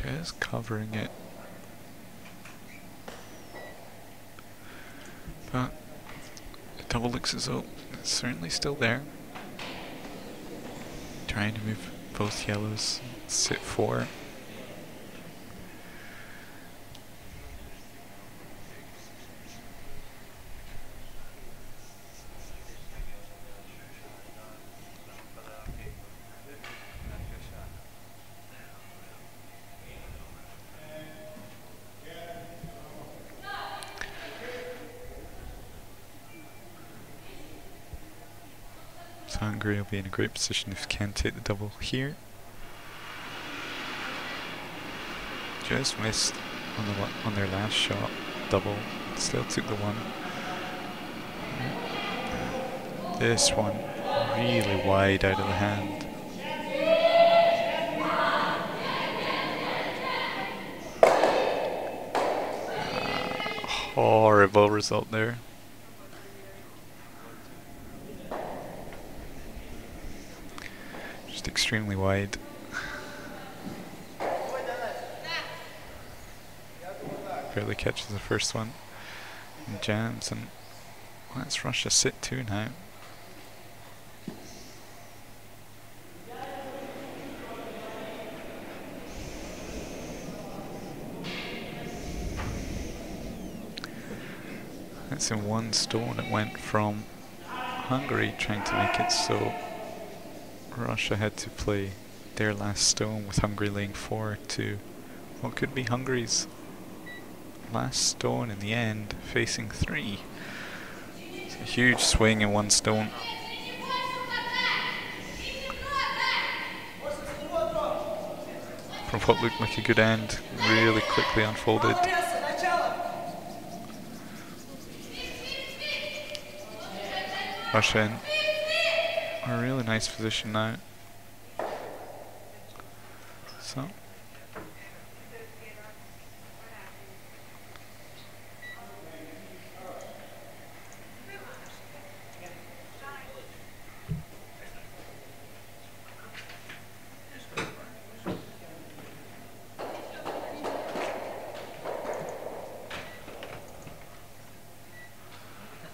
Speaker 1: Just covering it. But the double looks as though it's certainly still there. Trying to move both yellows. Sit 4. So Hungary will be in a great position if they can take the double here. Just missed on their last shot, double. Still took the 1. This one really wide out of the hand. Horrible result there. Just extremely wide. Barely catches the first one and jams, and let's Russia sit 2 now. That's in 1 stone. It went from Hungary trying to make it so Russia had to play their last stone with Hungary laying 4 to what could be Hungary's last stone in the end, facing 3. It's a huge swing in 1 stone. From what looked like a good end, really quickly unfolded. Russia in a really nice position now.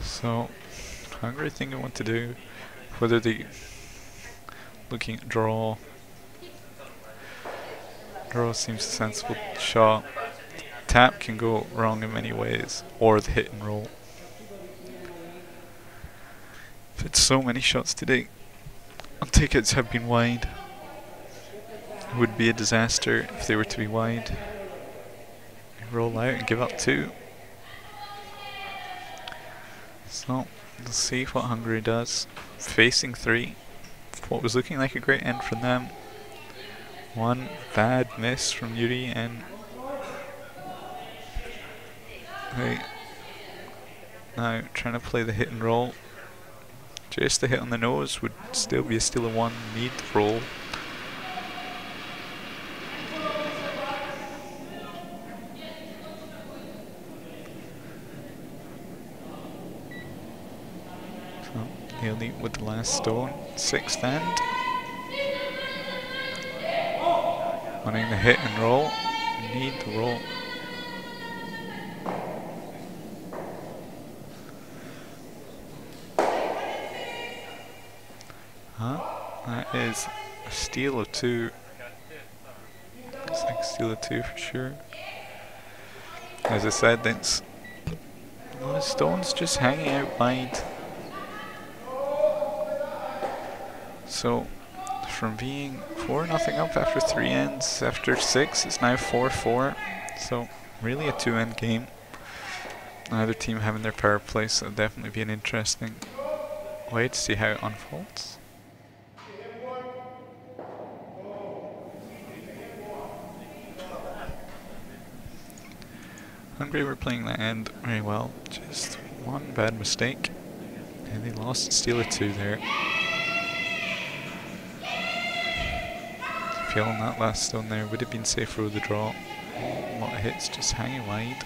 Speaker 1: So Hungary thinking what to do, whether they looking at draw. Draw seems a sensible shot. Tap can go wrong in many ways, or the hit and roll. I've had so many shots today on tickets have been wide. It would be a disaster if they were to be wide. Roll out and give up 2. So let's see what Hungary does. Facing 3. What was looking like a great end for them. 1 bad miss from Yuri, and they now trying to play the hit and roll. Just the hit on the nose would still be a steal of 1. Need the roll. Nearly with the last stone, 6th end. Wanting the hit and roll, need the roll. That is a steal of 2. Looks like a steal of 2 for sure. As I said, that's the stones just hanging out wide. So, from being 4-0 up after 3 ends, after 6, it's now 4-4. So, really a 2-end game. Neither team having their power play, so it'll definitely be an interesting way to see how it unfolds. Hungary were playing that end very well. Just 1 bad mistake, and they lost steal of 2 there. Feeling that last stone there would have been safer with the draw. A lot of hits just hanging wide.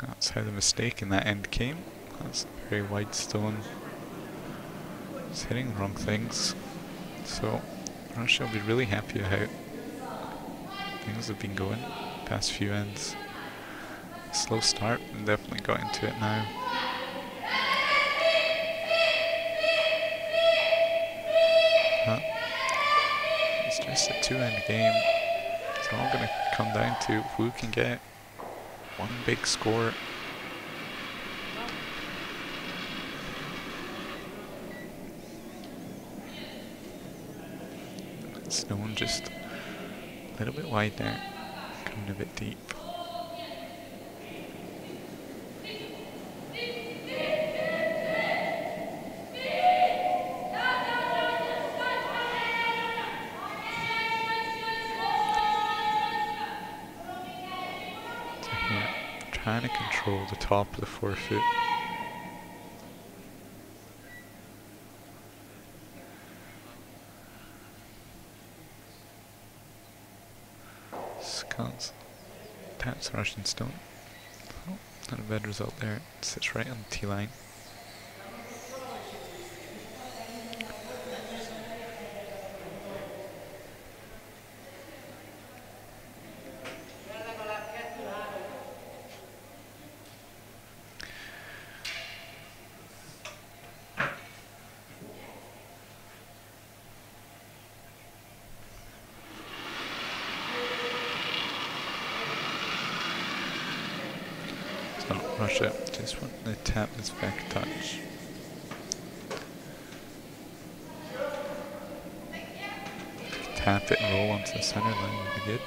Speaker 1: That's how the mistake in that end came. That's a very wide stone. It's hitting the wrong things. So Russia will be really happy how things have been going past few ends. Slow start, and definitely got into it now. But it's just a two-end game. It's all going to come down to who can get one big score. Stone just a little bit wide there, coming a bit deep. So here, trying to control the top of the forefoot. Skulls. Taps the Russian stone. Oh, not a bad result there. It sits right on the T-line. Russia just want to tap this back touch. Tap it and roll onto the center line would be good.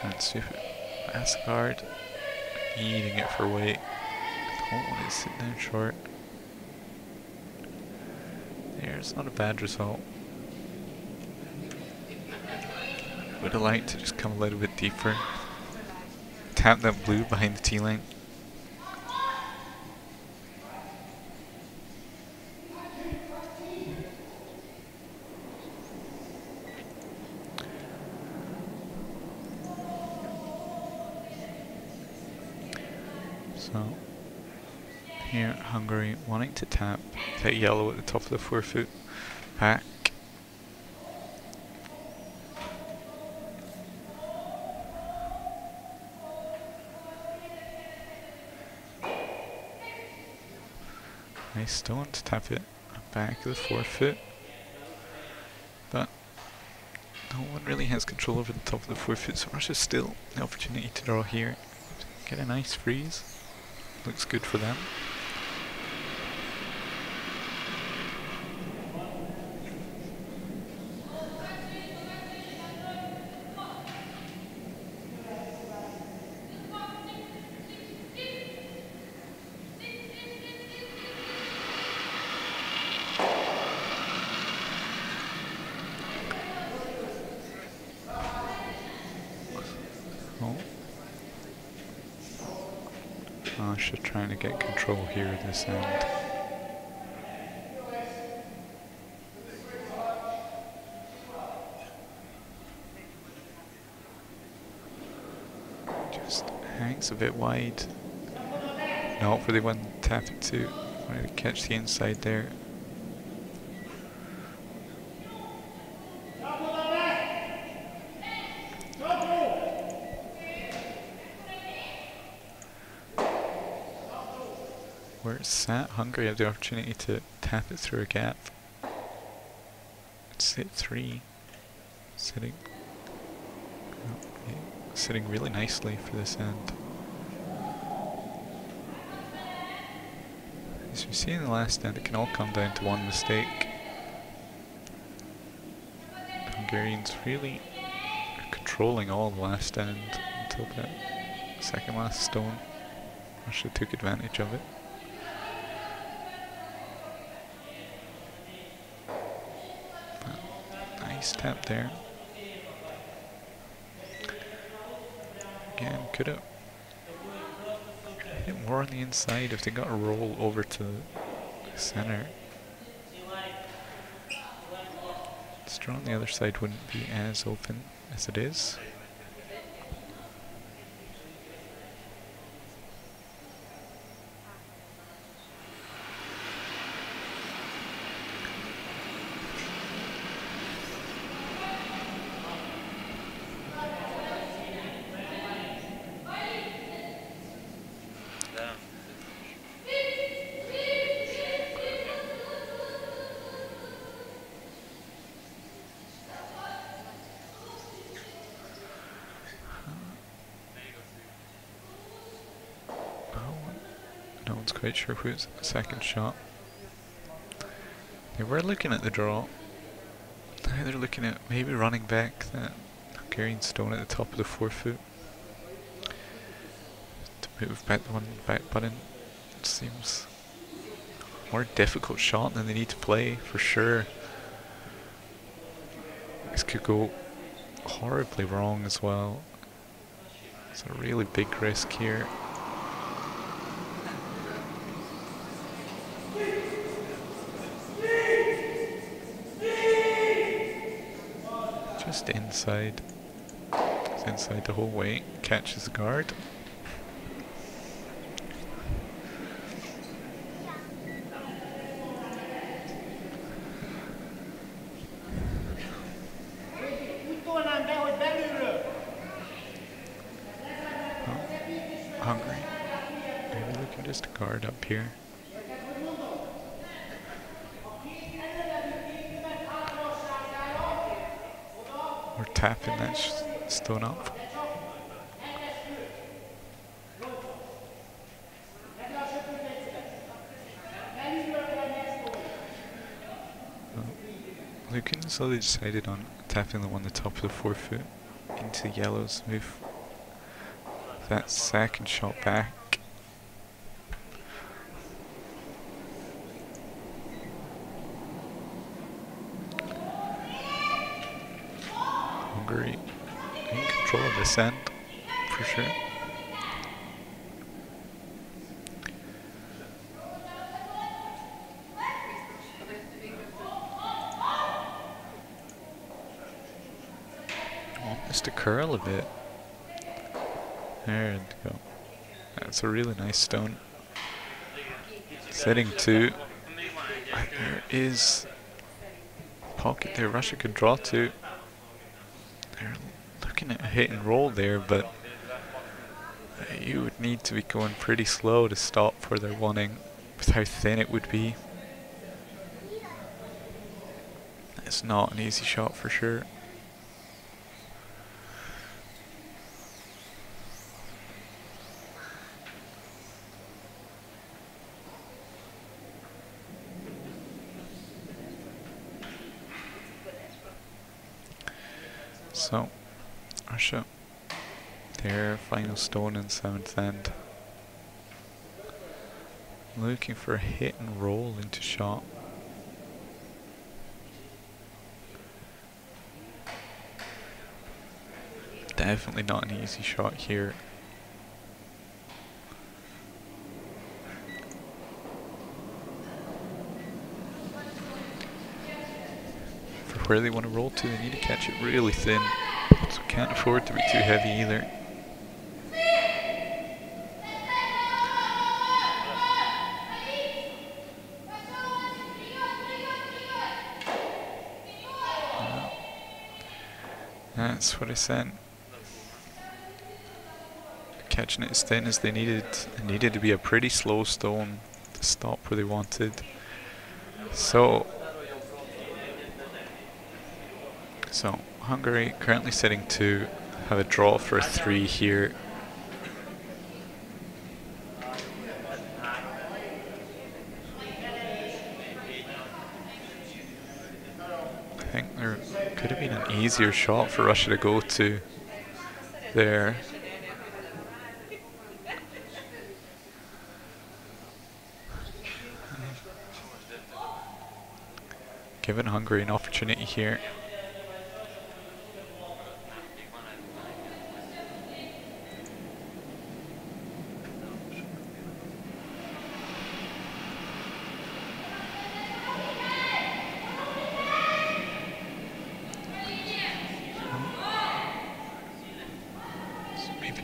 Speaker 1: Let's see if it Asgard eating it for weight. Don't want it to sit down short. There's not a bad result. Would have liked to just come a little bit deeper. Tap that blue behind the T-line. So, here Hungary wanting to tap that yellow at the top of the forefoot back. Nice stone to tap it back of the forefoot, but no one really has control over the top of the forefoot, so Russia's still the opportunity to draw here. Get a nice freeze. Looks good for them. Russia trying to get control here at this end. Just hangs a bit wide. No, for the one tap it to. Wanted to catch the inside there. Where it's sat, Hungary have the opportunity to tap it through a gap. It's hit 3. Sitting really nicely for this end. As you see in the last end, it can all come down to one mistake. The Hungarians really are controlling all the last end until that second last stone. Russia took advantage of it. Nice tap there. Again, could have hit more on the inside if they got a roll over to the center. The straw on the other side wouldn't be as open as it is. quite sure who's second shot. They were looking at the draw. Now they're looking at maybe running back that Hungarian stone at the top of the forefoot to move back the one back button. It seems a more difficult shot than they need to play for sure. This could go horribly wrong as well. It's a really big risk here. Just inside. It's inside the whole way. Catches the guard. Hungary. Maybe we can just guard up here. We're tapping that stone up. Looking as though they decided on tapping the one at the top of the forefoot into yellows. Move that second shot back. Hungary in control of this end, for sure. I want this to curl a bit. There we go. That's a really nice stone. Setting 2. There is a pocket there Russia could draw to. They're looking at a hit and roll there, but you would need to be going pretty slow to stop where they're wanting with how thin it would be. It's not an easy shot for sure. So, Russia, their final stone in 7th end. Looking for a hit and roll into shot. Definitely not an easy shot here. Where they want to roll to, they need to catch it really thin, so can't afford to be too heavy either. That's what I said. Catching it as thin as they needed. It needed to be a pretty slow stone to stop where they wanted. So Hungary currently sitting 2, have a draw for a 3 here. I think there could have been an easier shot for Russia to go to there. Giving Hungary an opportunity here.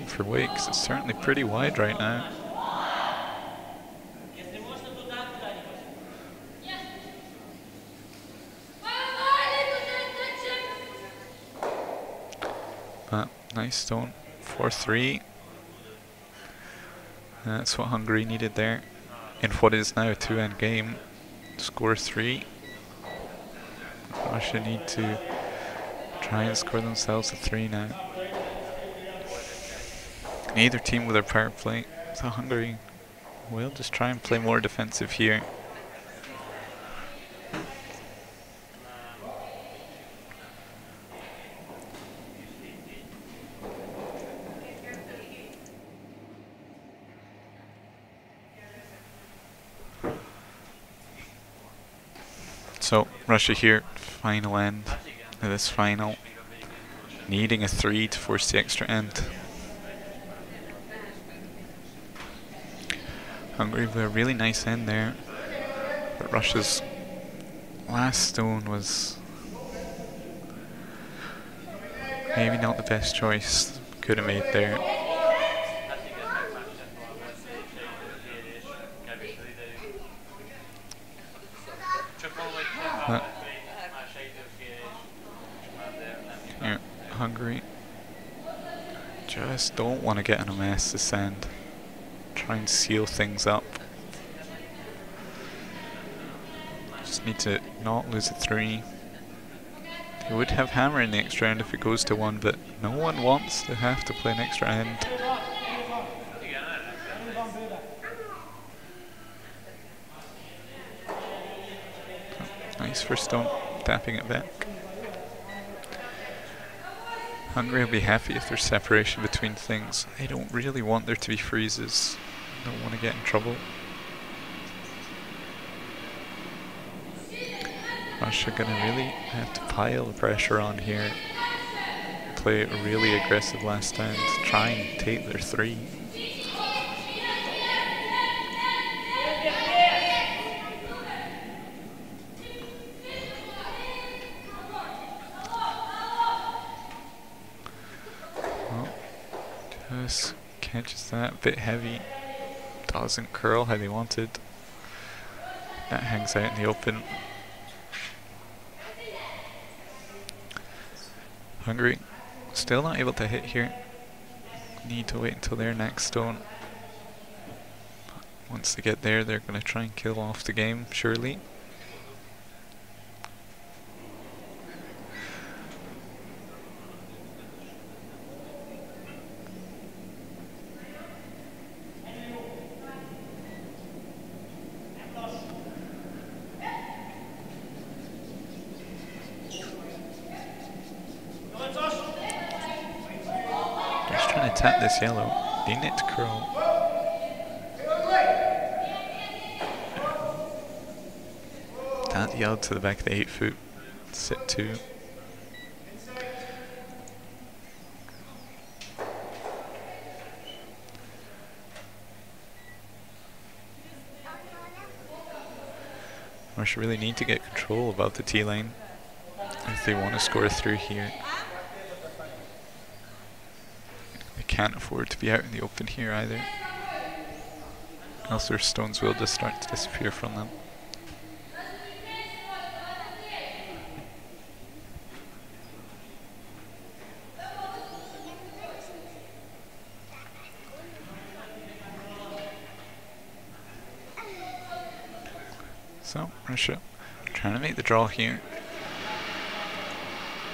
Speaker 1: For weight, because it's certainly pretty wide right now. But nice stone, 4-3. That's what Hungary needed there in what is now a 2-end game. Score 3. Russia need to try and score themselves a 3 now. Neither team with their power play, so Hungary we'll just try and play more defensive here. So, Russia here, final end of this final. Needing a 3 to force the extra end. Hungary with a really nice end there. But Russia's last stone was maybe not the best choice. Could have made there. But yeah, Hungary just don't want to get in a mess this end. Try and seal things up. Just need to not lose a 3. They would have hammer in the extra end if it goes to 1, but no one wants to have to play an extra end. Nice first stone, tapping it back. Hungary will be happy if there's separation between things. They don't really want there to be freezes. Don't want to get in trouble. Russia gonna really have to pile the pressure on here. Play a really aggressive last stand to try and take their 3. Just catches that a bit heavy. Doesn't curl how they wanted. That hangs out in the open. Hungary still not able to hit here. Need to wait until their next stone. Once they get there, they're going to try and kill off the game, surely. Tap this yellow, they need to curl. Tap the yellow to the back of the 8 foot, sit 2. Russia really need to get control above the T line if they want to score through here. Can't afford to be out in the open here either, else their stones will just start to disappear from them. So Russia trying to make the draw here.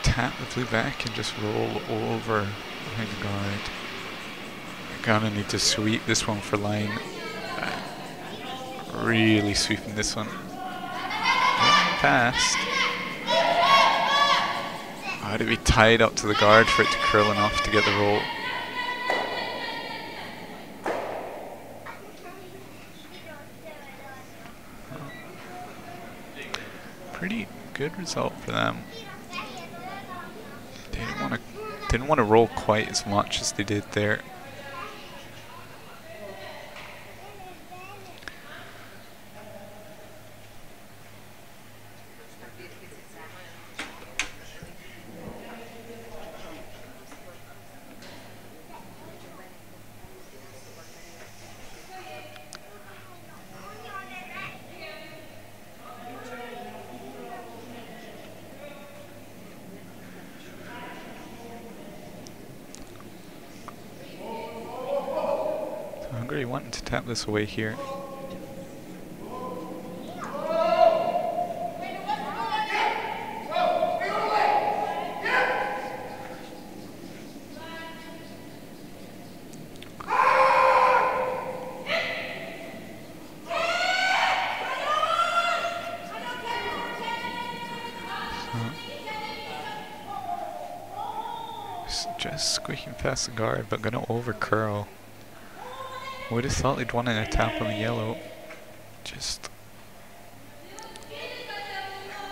Speaker 1: Tap the blue back and just roll over behind the guard. Gonna need to sweep this one for line. Really sweeping this one. Fast. Had to be tied up to the guard for it to curl enough to get the roll. Pretty good result for them. They didn't want to roll quite as much as they did there. Hungary wanting to tap this away here. just squeaking past the guard, but gonna over curl. Would have thought they'd wanted a tap on the yellow. Just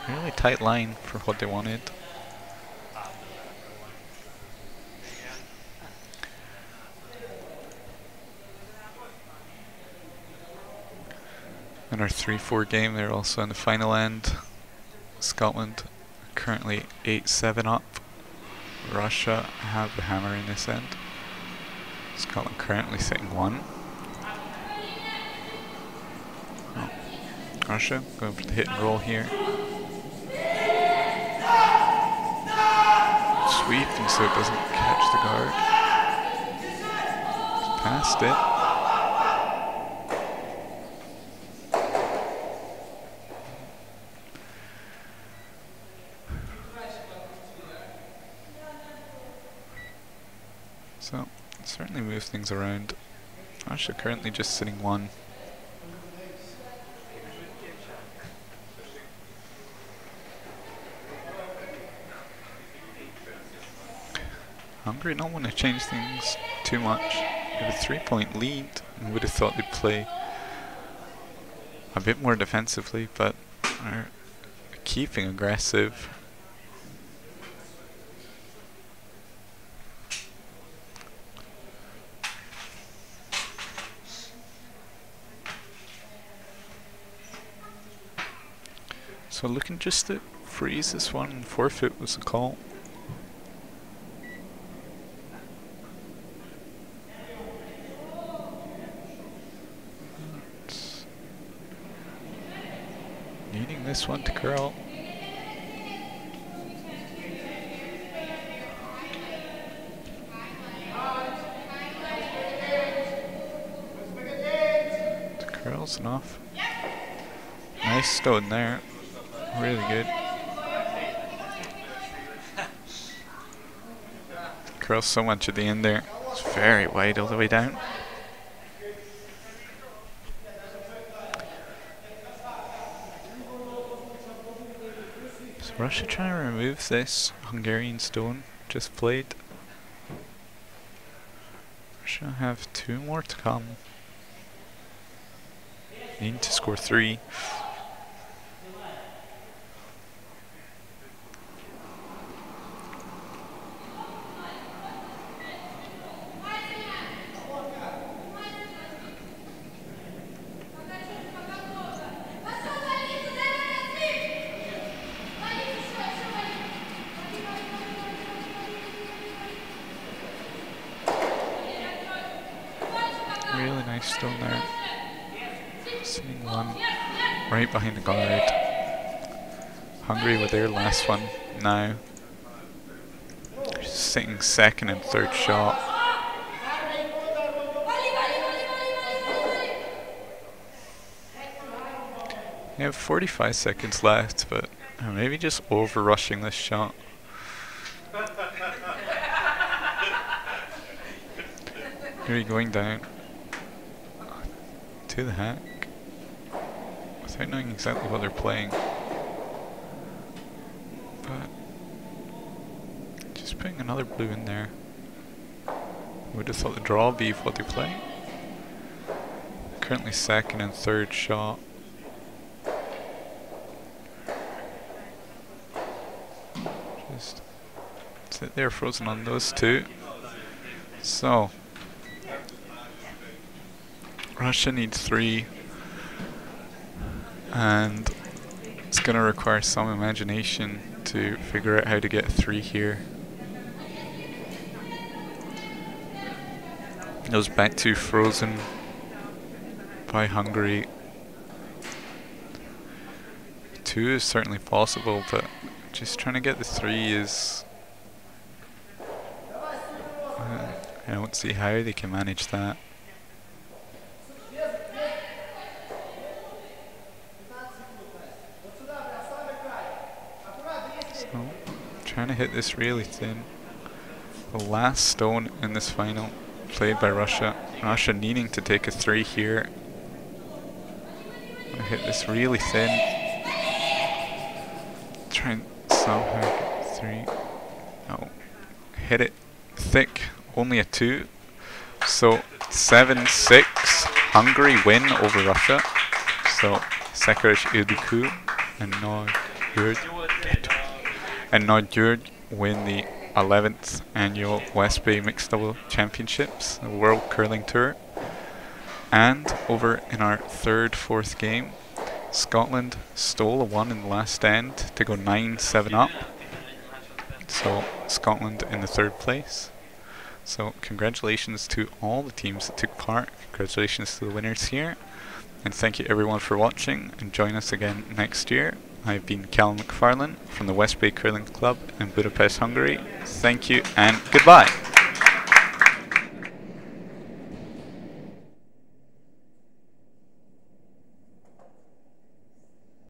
Speaker 1: really tight line for what they wanted. In our 3-4 game, they're also in the final end. Scotland currently 8-7 up. Russia have the hammer in this end. Scotland currently sitting 1. Oh. Russia going for the hit and roll here. Sweep, so it doesn't catch the guard. Just past it. So, it certainly moves things around. Russia currently just sitting 1. Hungary don't want to change things too much. They have a 3-point lead, and would have thought they'd play a bit more defensively, but are keeping aggressive. So looking just to freeze this one, and forfeit was the call. Needing this one to curl. The curl's enough. Nice stone there. Really good. Curls so much at the end there. It's very wide all the way down. So Russia trying to remove this Hungarian stone just played. Russia have 2 more to come. Need to score 3. Really nice stone there. Sitting 1 right behind the guard. Hungary with their last one now. Sitting 2nd and 3rd shot. They have 45 seconds left, but maybe just over rushing this shot. Here going down to the hack without knowing exactly what they're playing, but just putting another blue in there. Would have thought the draw would be what they play. Currently 2nd and 3rd shot. Just sit there frozen on those 2. So Russia needs 3, and it's going to require some imagination to figure out how to get 3 here. Those back 2 frozen by Hungary. 2 is certainly possible, but just trying to get the 3 is... I don't see how they can manage that. So, trying to hit this really thin. The last stone in this final played by Russia. Russia needing to take a 3 here. I'm gonna hit this really thin. Try and somehow get 3. No. Hit it thick, only a 2. So 7-6, Hungary win over Russia. So Sekaraj Ildiku and Nordjord win the 11th annual Westbay Mixed Double Championships, the World Curling Tour. And over in our 3rd, 4th game, Scotland stole a 1 in the last end to go 9-7 up. So Scotland in the 3rd place. So congratulations to all the teams that took part. Congratulations to the winners here. And thank you everyone for watching, and join us again next year. I've been Callum McFarlane from the Westbay Curling Club in Budapest, Hungary. Thank you and goodbye.